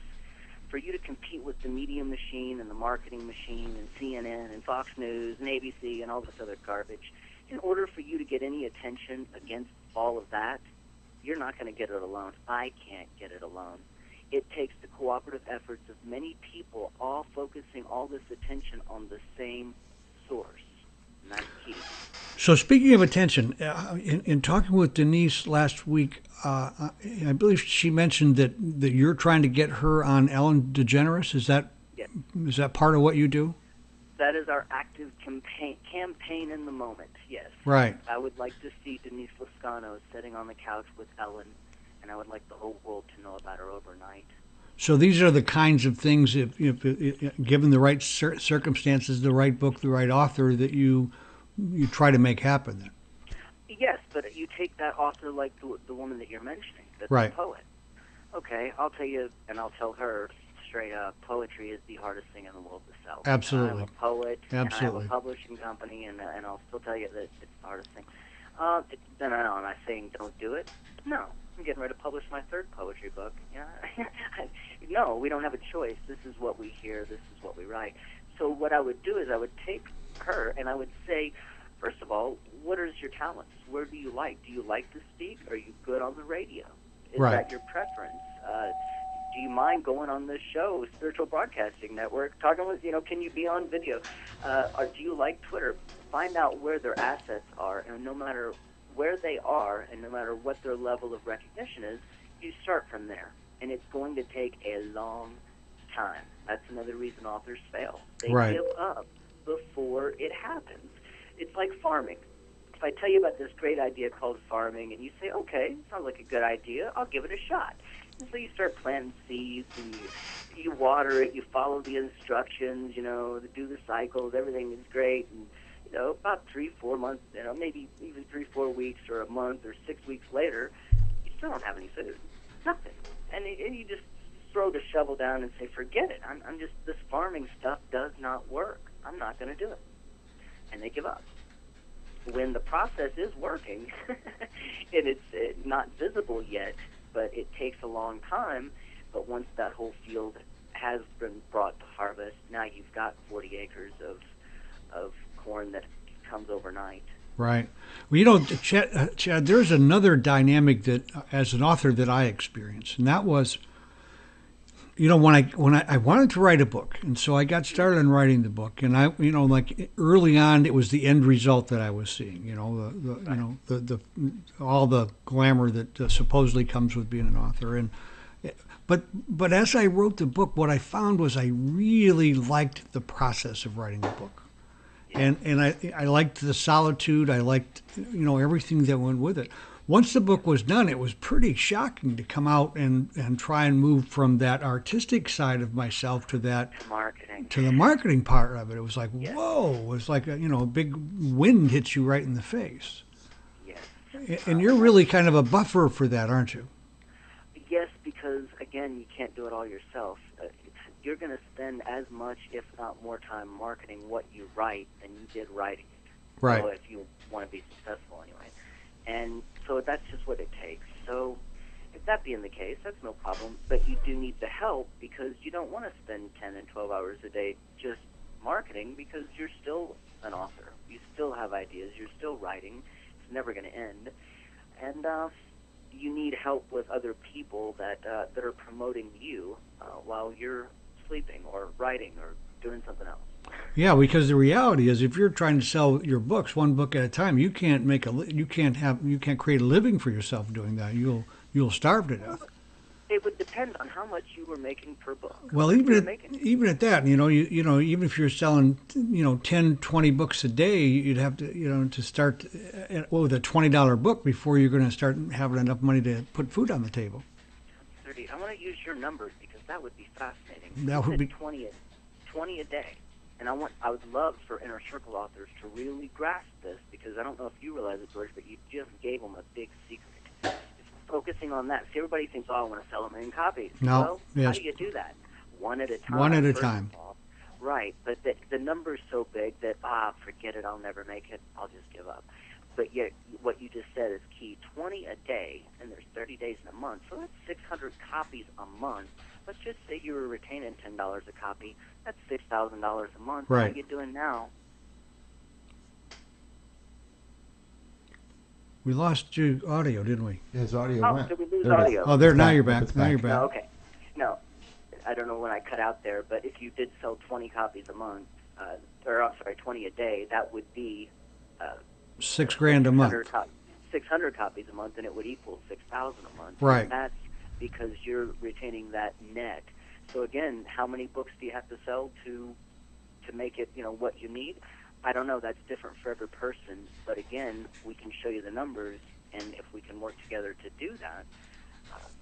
for you to compete with the media machine and the marketing machine and CNN and Fox News and ABC and all this other garbage, in order for you to get any attention against all of that, you're not going to get it alone. I can't get it alone. It takes the cooperative efforts of many people all focusing all this attention on the same source. And that's key. So speaking of attention, in talking with Denise last week, I believe she mentioned that you're trying to get her on Ellen DeGeneres. Is that Yes. Is that part of what you do? That is our active campaign in the moment, yes. Right. I would like to see Denise Lascano sitting on the couch with Ellen, and I would like the whole world to know about her overnight. So these are the kinds of things, if given the right circumstances, the right book, the right author, that you try to make happen then. Yes, but you take that author like the woman that you're mentioning, that's Right. a poet. Okay, I'll tell you, and I'll tell her straight up, poetry is the hardest thing in the world to sell. Absolutely. I'm a poet, and I have Absolutely. a publishing company, and I'll still tell you that it's the hardest thing. Then am I saying don't do it? No. I'm getting ready to publish my third poetry book. Yeah. No, we don't have a choice. This is what we hear. This is what we write. So what I would do is I would take her and I would say, first of all, what is your talents? Where do you like? Do you like to speak? Are you good on the radio? Is Right. that your preference? Do you mind going on this show, Spiritual Broadcasting Network, talking with, can you be on video? Or do you like Twitter? Find out where their assets are, and no matter where they are and no matter what their level of recognition is, you start from there. And it's going to take a long time. That's another reason authors fail. They Right. give up before it happens. It's like farming. If I tell you about this great idea called farming and you say, okay, sounds like a good idea, I'll give it a shot. And so you start planting seeds and you water it, you follow the instructions, do the cycles, everything is great. And, about 3-4 months, maybe even 3-4 weeks or a month or 6 weeks later, you still don't have any food. Nothing. And you just throw the shovel down and say, forget it. I'm just, this farming stuff does not work. I'm not going to do it. And they give up. When the process is working, and it's not visible yet, but it takes a long time, but once that whole field has been brought to harvest, now you've got 40 acres of corn that comes overnight. Right. Well, Chad, there's another dynamic that, as an author, that I experienced, and that was, when I wanted to write a book, and so I got started on writing the book, and I, like early on, it was the end result that I was seeing, the all the glamour that supposedly comes with being an author, and but as I wrote the book, what I found was I really liked the process of writing the book. And I liked the solitude. I liked, everything that went with it. Once the book was done, it was pretty shocking to come out and try and move from that artistic side of myself to the marketing part of it. It was like, yes. Whoa, it was like, a big wind hits you right in the face. Yes. And you're really kind of a buffer for that, aren't you? Yes, because, again, you can't do it all yourself. You're going to spend as much, if not more time, marketing what you write than you did writing it. Right. So if you want to be successful anyway. And so that's just what it takes. So if that being the case, that's no problem. But you do need the help because you don't want to spend 10 and 12 hours a day just marketing because you're still an author. You still have ideas. You're still writing. It's never going to end. And you need help with other people that are promoting you while you're sleeping or writing or doing something else. Yeah, because the reality is, if you're trying to sell your books one book at a time, you can't you can't create a living for yourself doing that. You'll starve to death. It would depend on how much you were making per book. Well, even at that, even if you're selling 10, 20 books a day, you'd have to to start with a $20 book before you're going to start having enough money to put food on the table. 30. I want to use your numbers because that would be fascinating. That would be 20 a day. And I would love for Inner Circle authors to really grasp this, because I don't know if you realize it, George, but you just gave them a big secret. It's focusing on that. See, everybody thinks, oh, I want to sell a million copies. No, well, yes. how do you do that? One at a time. One at a first time. of all. Right, but the number's so big that, forget it, I'll never make it, I'll just give up. But yet, what you just said is key. 20 a day, and there's 30 days in a month, so that's 600 copies a month. Let's just say you were retaining $10 a copy. That's $6,000 a month. Right. What are you doing now? We lost your audio, didn't we? His audio Oh, went. did we lose There it is. audio? Oh, there. It's Now back. you're back. It's Now back. you're No, back. okay. No, I don't know when I cut out there, but if you did sell 20 copies a month, 20 a day, that would be $6,000 a month. 600 copies a month, and it would equal 6,000 a month. Right. And that's because you're retaining that net. So again, how many books do you have to sell to make it, what you need? I don't know. That's different for every person. But again, we can show you the numbers, and if we can work together to do that,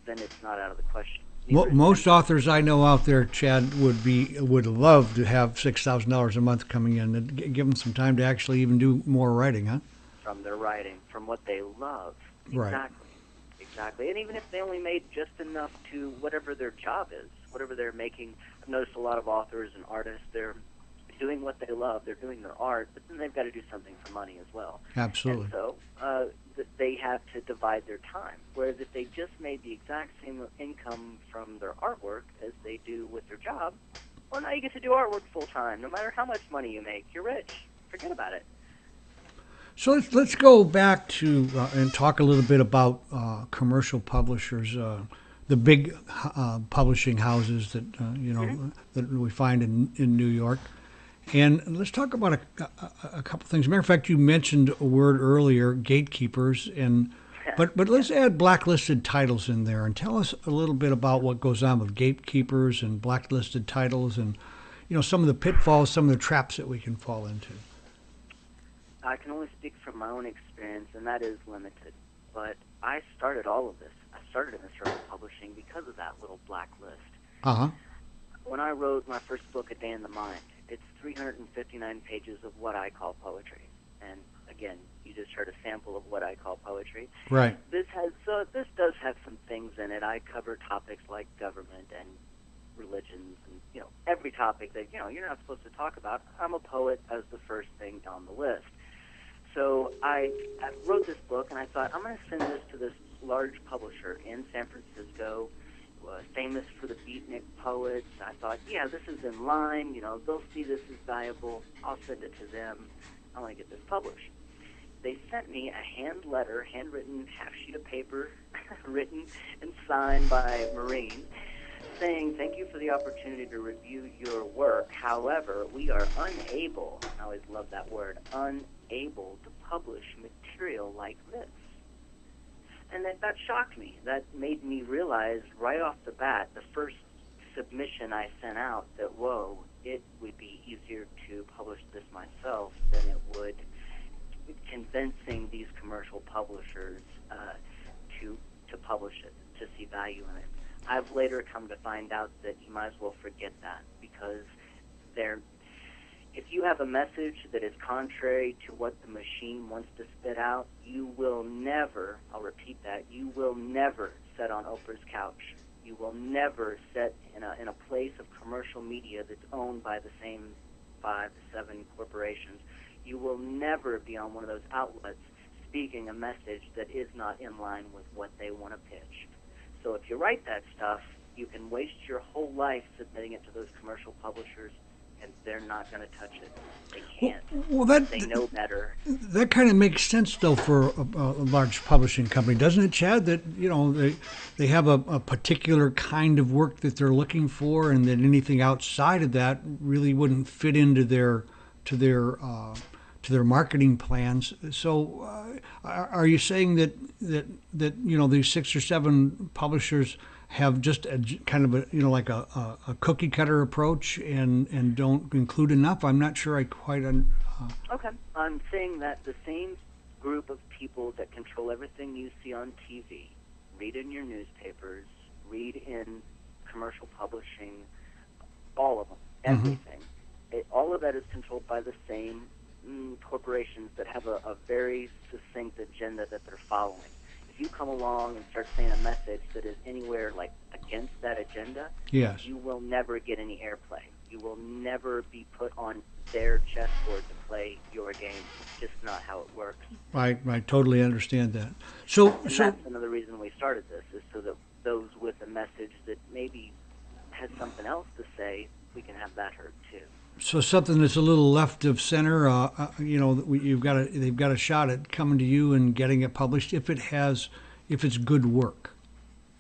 then it's not out of the question. Most authors I know out there, Chad, would love to have $6,000 a month coming in, and give them some time to actually even do more writing, huh? From their writing, from what they love. Right. Exactly. And even if they only made just enough to whatever their job is, whatever they're making. I've noticed a lot of authors and artists, they're doing what they love, they're doing their art, but then they've got to do something for money as well. Absolutely. And so they have to divide their time. Whereas if they just made the exact same income from their artwork as they do with their job, well, now you get to do artwork full time. No matter how much money you make, you're rich. Forget about it. So let's go back to and talk a little bit about commercial publishers, the big publishing houses that that we find in New York. And let's talk about a couple things. Matter of fact, you mentioned a word earlier, gatekeepers, but let's add blacklisted titles in there, and tell us a little bit about what goes on with gatekeepers and blacklisted titles, and some of the pitfalls, some of the traps that we can fall into. I can only speak from my own experience, and that is limited. But I started all of this. I started in the circle publishing because of that little blacklist. Uh-huh. When I wrote my first book, A Day in the Mind, it's 359 pages of what I call poetry. And again, you just heard a sample of what I call poetry. Right. This does have some things in it. I cover topics like government and religions and every topic that you're not supposed to talk about. I'm a poet as the first thing on the list. So I wrote this book, and I thought, I'm going to send this to this large publisher in San Francisco, famous for the beatnik poets. I thought, yeah, this is in line. They'll see this as valuable. I'll send it to them. I want to get this published. They sent me a handwritten half sheet of paper, written and signed by Marine, saying, thank you for the opportunity to review your work. However, we are unable, I always love that word, unable to publish material like this. And that shocked me. That made me realize right off the bat, the first submission I sent out, that, whoa, it would be easier to publish this myself than it would convincing these commercial publishers to publish it, to see value in it. I've later come to find out that you might as well forget that, because if you have a message that is contrary to what the machine wants to spit out, you will never, I'll repeat that, you will never sit on Oprah's couch. You will never sit in a place of commercial media that's owned by the same 5 to 7 corporations. You will never be on one of those outlets speaking a message that is not in line with what they want to pitch. So if you write that stuff, you can waste your whole life submitting it to those commercial publishers, and they're not going to touch it. They can't. Well, they know better. That kind of makes sense, though, for a large publishing company, doesn't it, Chad? That they have a particular kind of work that they're looking for, and that anything outside of that really wouldn't fit into their marketing plans. So, are you saying that these 6 or 7 publishers have just a kind of like a cookie cutter approach and don't include enough? I'm not sure I quite. Okay, I'm saying that the same group of people that control everything you see on TV, read in your newspapers, read in commercial publishing, all of them, everything. All of that is controlled by the same corporations that have a very succinct agenda that they're following. If you come along and start saying a message that is anywhere like against that agenda, Yes. you will never get any airplay. You will never be put on their chessboard to play your game. It's just not how it works. I totally understand that. So That's another reason we started this, is so that those with a message that maybe has something else to say, we can have that heard too. So something that's a little left of center, they've got a shot at coming to you and getting it published if it's good work.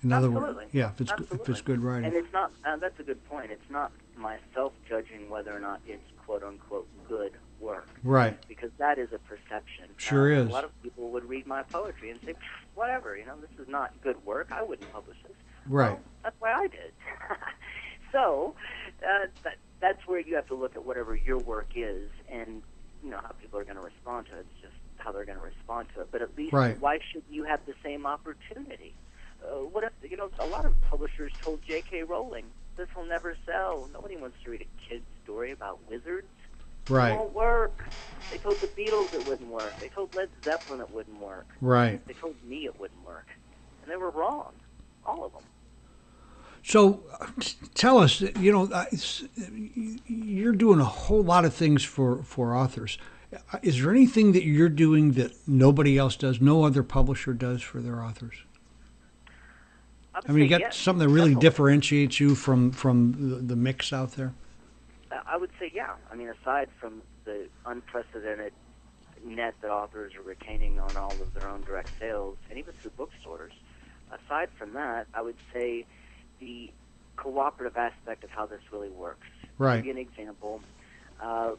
In other Absolutely. words, yeah, if it's good writing. And it's not. That's a good point. It's not myself judging whether or not it's quote unquote good work. Right. Because that is a perception. Sure is. A lot of people would read my poetry and say, whatever, this is not good work. I wouldn't publish this. Right. Well, that's why I did. So that's where you have to look at whatever your work is, and how people are going to respond to it. It's just how they're going to respond to it. But at least, Right. Why should you have the same opportunity? What if a lot of publishers told J.K. Rowling, this will never sell. Nobody wants to read a kid's story about wizards. Right. It won't work. They told the Beatles it wouldn't work. They told Led Zeppelin it wouldn't work. Right. They told me it wouldn't work. And they were wrong. All of them. So tell us, you're doing a whole lot of things for authors. Is there anything that you're doing that nobody else does, no other publisher does for their authors? I mean, you got something that really definitely differentiates you from the mix out there? I would say, yeah. I mean, aside from the unprecedented net that authors are retaining on all of their own direct sales, and even through bookstores, aside from that, I would say the cooperative aspect of how this really works. Right. To give you an example,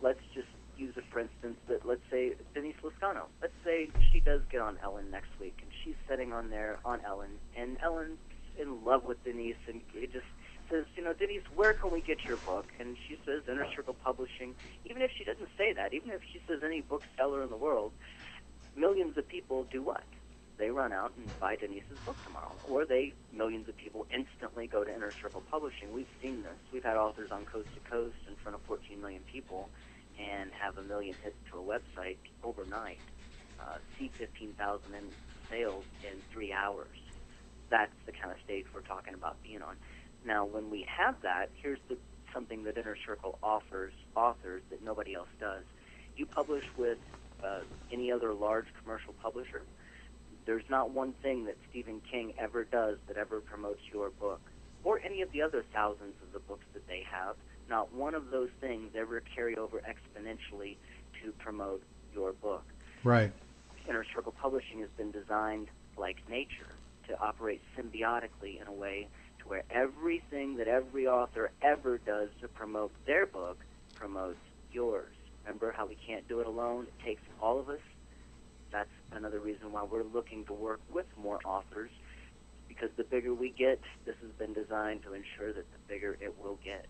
let's just use it for instance that, let's say, Denise Lascano. Let's say she does get on Ellen next week, and she's sitting on there on Ellen, and Ellen's in love with Denise, and it just says, Denise, where can we get your book? And she says Inner Circle Publishing. Even if she doesn't say that, even if she says any bookseller in the world, millions of people do what? They run out and buy Denise's book tomorrow. Or millions of people instantly go to Inner Circle Publishing. We've seen this. We've had authors on Coast to Coast in front of 14 million people and have 1 million hits to a website overnight. See 15,000 in sales in 3 hours. That's the kind of stage we're talking about being on. Now, when we have that, here's something that Inner Circle offers authors that nobody else does. You publish with any other large commercial publisher, there's not one thing that Stephen King ever does that ever promotes your book, or any of the other thousands of the books that they have. Not one of those things ever carry over exponentially to promote your book. Right. Inner Circle Publishing has been designed like nature to operate symbiotically in a way to where everything that every author ever does to promote their book promotes yours. Remember how we can't do it alone? It takes all of us. That's another reason why we're looking to work with more authors, because the bigger we get, this has been designed to ensure that the bigger it will get.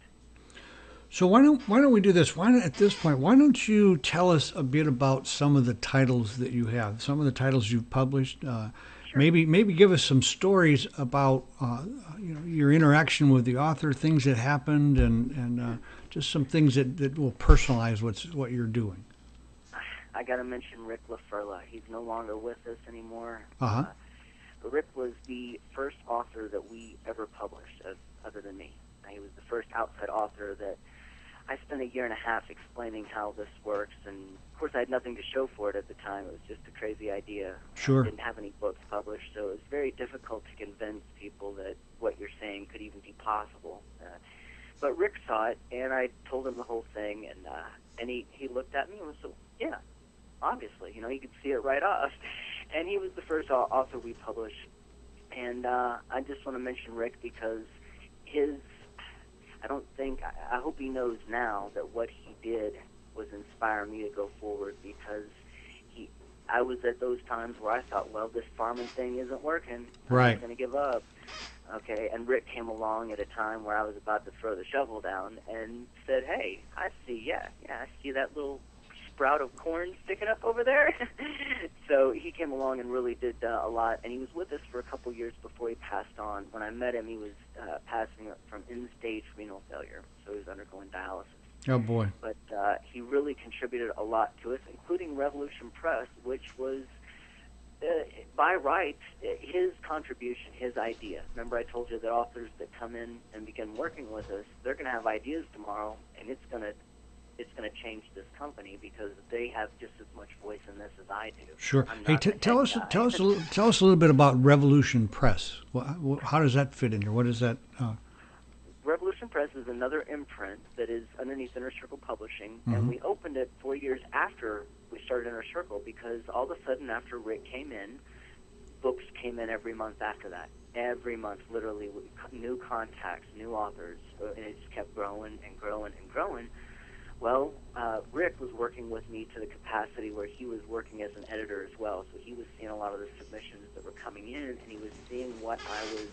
So why don't we do this? Why don't you tell us a bit about some of the titles that you have, some of the titles you've published? Sure. Maybe give us some stories about your interaction with the author, things that happened, and just some things that will personalize what you're doing. I got to mention Rick LaFerla. He's no longer with us anymore. Uh-huh. Rick was the first author that we ever published, other than me. He was the first outside author that I spent 1.5 years explaining how this works, and of course I had nothing to show for it at the time. It was just a crazy idea. Sure. I didn't have any books published, so it was very difficult to convince people that what you're saying could even be possible. But Rick saw it, and I told him the whole thing, and he looked at me and was so, yeah, obviously, he could see it right off. And he was the first author we published. And I just want to mention Rick because I hope he knows now that what he did was inspire me to go forward, because I was at those times where I thought, well, this farming thing isn't working. Right. I'm going to give up. Okay, and Rick came along at a time where I was about to throw the shovel down and said, hey, I see that little sprout of corn sticking up over there. So he came along and really did a lot, and he was with us for a couple years before he passed on. When I met him, he was passing from end-stage renal failure, so he was undergoing dialysis. Oh, boy. But he really contributed a lot to us, including Revolution Press, which was, by rights, his contribution, his idea. Remember I told you that authors that come in and begin working with us, they're going to have ideas tomorrow, and it's going to change this company because they have just as much voice in this as I do. Sure. I'm Hey, not the tell us head tell guy. us tell us a little bit about Revolution Press. How does that fit in here? What is that? Revolution Press is another imprint that is underneath Inner Circle Publishing, and we opened it 4 years after we started Inner Circle because all of a sudden after Rick came in, books came in every month after that. Every month, literally, new contacts, new authors, and it just kept growing and growing and growing. Well, Rick was working with me to the capacity where he was working as an editor as well, so he was seeing a lot of the submissions that were coming in, and he was seeing what I was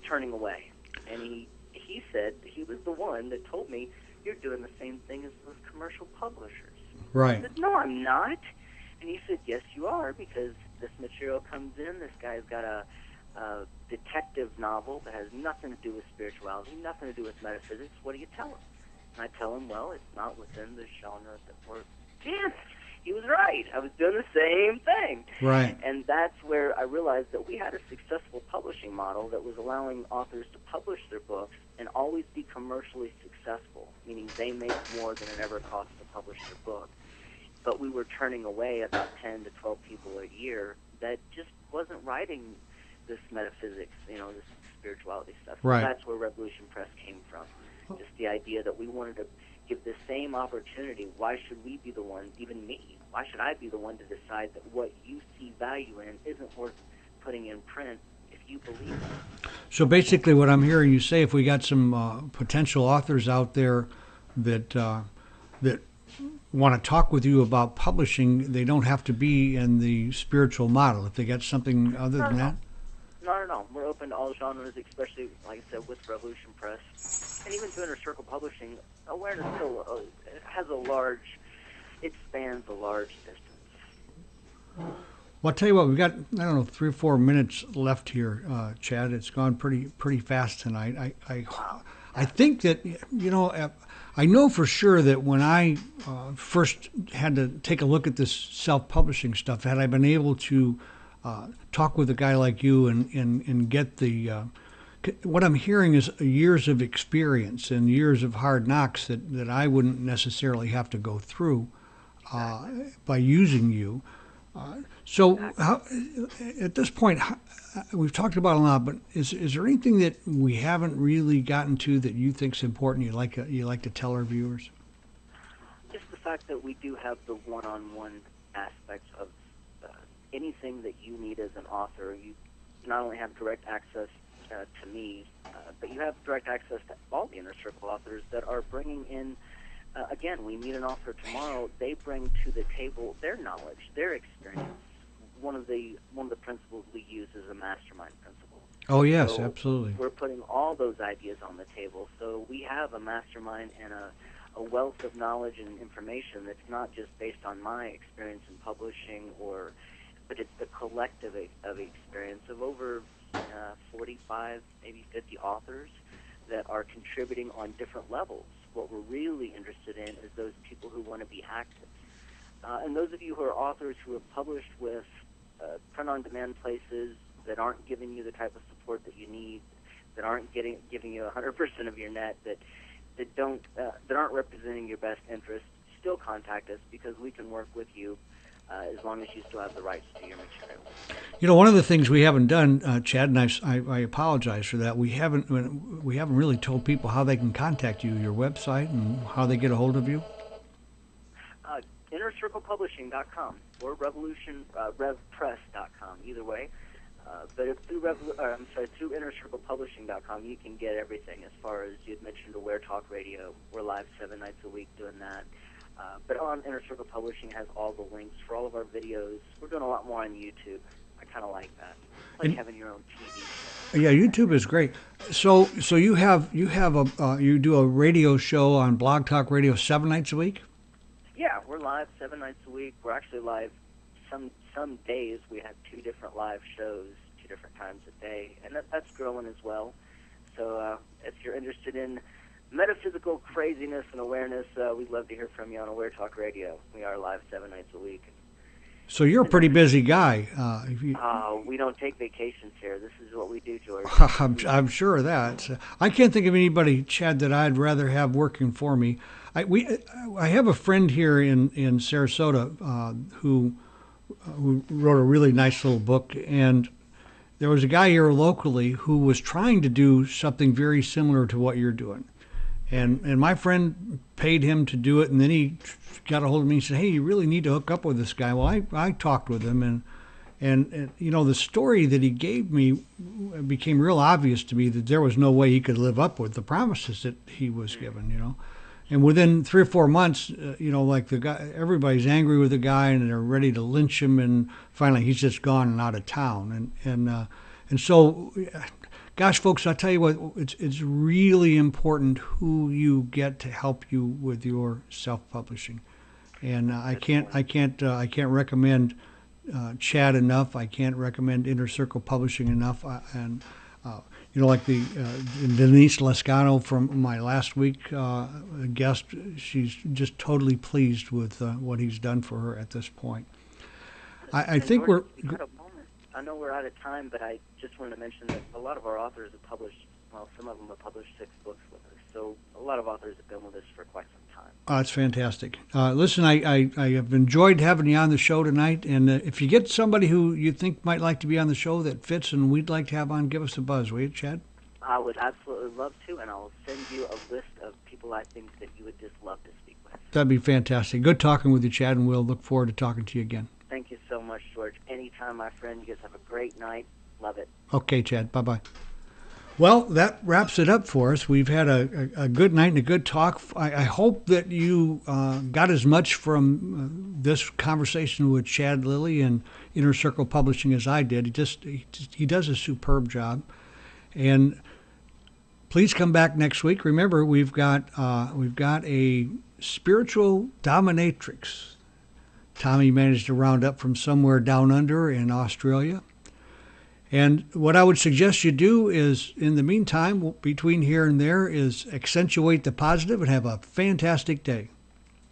turning away. And he said he was the one that told me, you're doing the same thing as those commercial publishers. I Right. said, no, I'm not. And he said, yes, you are, because this material comes in, this guy's got a detective novel that has nothing to do with spirituality, nothing to do with metaphysics. What do you tell him? And I tell him, well, it's not within the genre that we're in. He was right. I was doing the same thing. Right. And that's where I realized that we had a successful publishing model that was allowing authors to publish their books and always be commercially successful, meaning they make more than it ever costs to publish their book. But we were turning away about 10 to 12 people a year that just wasn't writing this metaphysics, this spirituality stuff. Right. So that's where Revolution Press came from. Just the idea that we wanted to give the same opportunity. Why should we be the one, even me, why should I be the one to decide that what you see value in isn't worth putting in print if you believe it? So basically, what I'm hearing you say, if we got some potential authors out there that want to talk with you about publishing, they don't have to be in the spiritual model. If they got something other than that. Not at all. We're open to all genres, especially, like I said, with Revolution Press. And even to Inner Circle Publishing, awareness still it spans a large distance. Well, I'll tell you what, we've got, 3 or 4 minutes left here, Chad. It's gone pretty fast tonight. I think that, I know for sure that when I first had to take a look at this self-publishing stuff, had I been able to talk with a guy like you and get the what I'm hearing is years of experience and years of hard knocks that I wouldn't necessarily have to go through by using you. So at this point, we've talked about a lot, but is there anything that we haven't really gotten to that you think is important you like to tell our viewers? Just the fact that we do have the one-on-one aspects of anything that you need as an author. You not only have direct access to me, but you have direct access to all the Inner Circle authors that are bringing in, again, we meet an author tomorrow, they bring to the table their knowledge, their experience. One of the principles we use is a mastermind principle. Oh, yes, So absolutely. We're putting all those ideas on the table. So we have a mastermind and a wealth of knowledge and information that's not just based on my experience in publishing, but it's the collective of experience of over 45, maybe 50 authors that are contributing on different levels. What we're really interested in is those people who want to be active. And those of you who are authors who have published with print-on-demand places that aren't giving you the type of support that you need, that aren't giving you 100% of your net, that aren't representing your best interest, still contact us because we can work with you as long as you still have the rights to your material. One of the things we haven't done, Chad, and I apologize for that. We haven't really told people how they can contact you, your website, and how they get a hold of you. InnerCirclePublishing.com or RevPress.com, either way. But if through InnerCirclePublishing.com, you can get everything as far as you had mentioned Aware Talk Radio. We're live 7 nights a week doing that. But on Inner Circle Publishing has all the links for all of our videos. We're doing a lot more on YouTube. I kind of like that. It's like having your own TV show. Yeah, YouTube is great. So you do a radio show on Blog Talk Radio 7 nights a week? Yeah, we're live 7 nights a week. We're actually live some days. We have 2 different live shows, 2 different times a day, and that's growing as well. So if you're interested in metaphysical craziness and awareness, we'd love to hear from you on Aware Talk Radio. We are live 7 nights a week. So you're a pretty busy guy. We don't take vacations here. This is what we do, George. I'm sure of that. I can't think of anybody, Chad, that I'd rather have working for me. I have a friend here in Sarasota who wrote a really nice little book, and there was a guy here locally who was trying to do something very similar to what you're doing. And my friend paid him to do it, and then he got a hold of me and said, "Hey, you really need to hook up with this guy." Well, I talked with him, and you know, the story that he gave me became real obvious to me that there was no way he could live up with the promises that he was given, you know. And within 3 or 4 months, you know, like the guy, everybody's angry with the guy and they're ready to lynch him, and finally he's just gone and out of town. And so, gosh, folks, I tell you what, it's really important who you get to help you with your self-publishing. And I can't recommend Chad enough. I can't recommend Inner Circle Publishing enough. You know, like the Denise Lascano from my last week guest, she's just totally pleased with what he's done for her at this point. I think George, we're. I know we're out of time, but I just wanted to mention that a lot of our authors have published, well, some of them have published 6 books with us. So a lot of authors have been with us for quite some time. Oh, it's fantastic. Listen, I have enjoyed having you on the show tonight. And if you get somebody who you think might like to be on the show that fits and we'd like to have on, give us a buzz, will you, Chad? I would absolutely love to, and I'll send you a list of people I think that you would just love to speak with. That'd be fantastic. Good talking with you, Chad, and we'll look forward to talking to you again. Thank you so much, George. Anytime, my friend. You guys have a great night. Love it. Okay, Chad. Bye-bye. Well, that wraps it up for us. We've had a good night and a good talk. I hope that you got as much from this conversation with Chad Lilly and Inner Circle Publishing as I did. He does a superb job. And please come back next week. Remember, we've got a spiritual dominatrix Tommy managed to round up from somewhere down under in Australia. And what I would suggest you do is, in the meantime, between here and there, is accentuate the positive and have a fantastic day.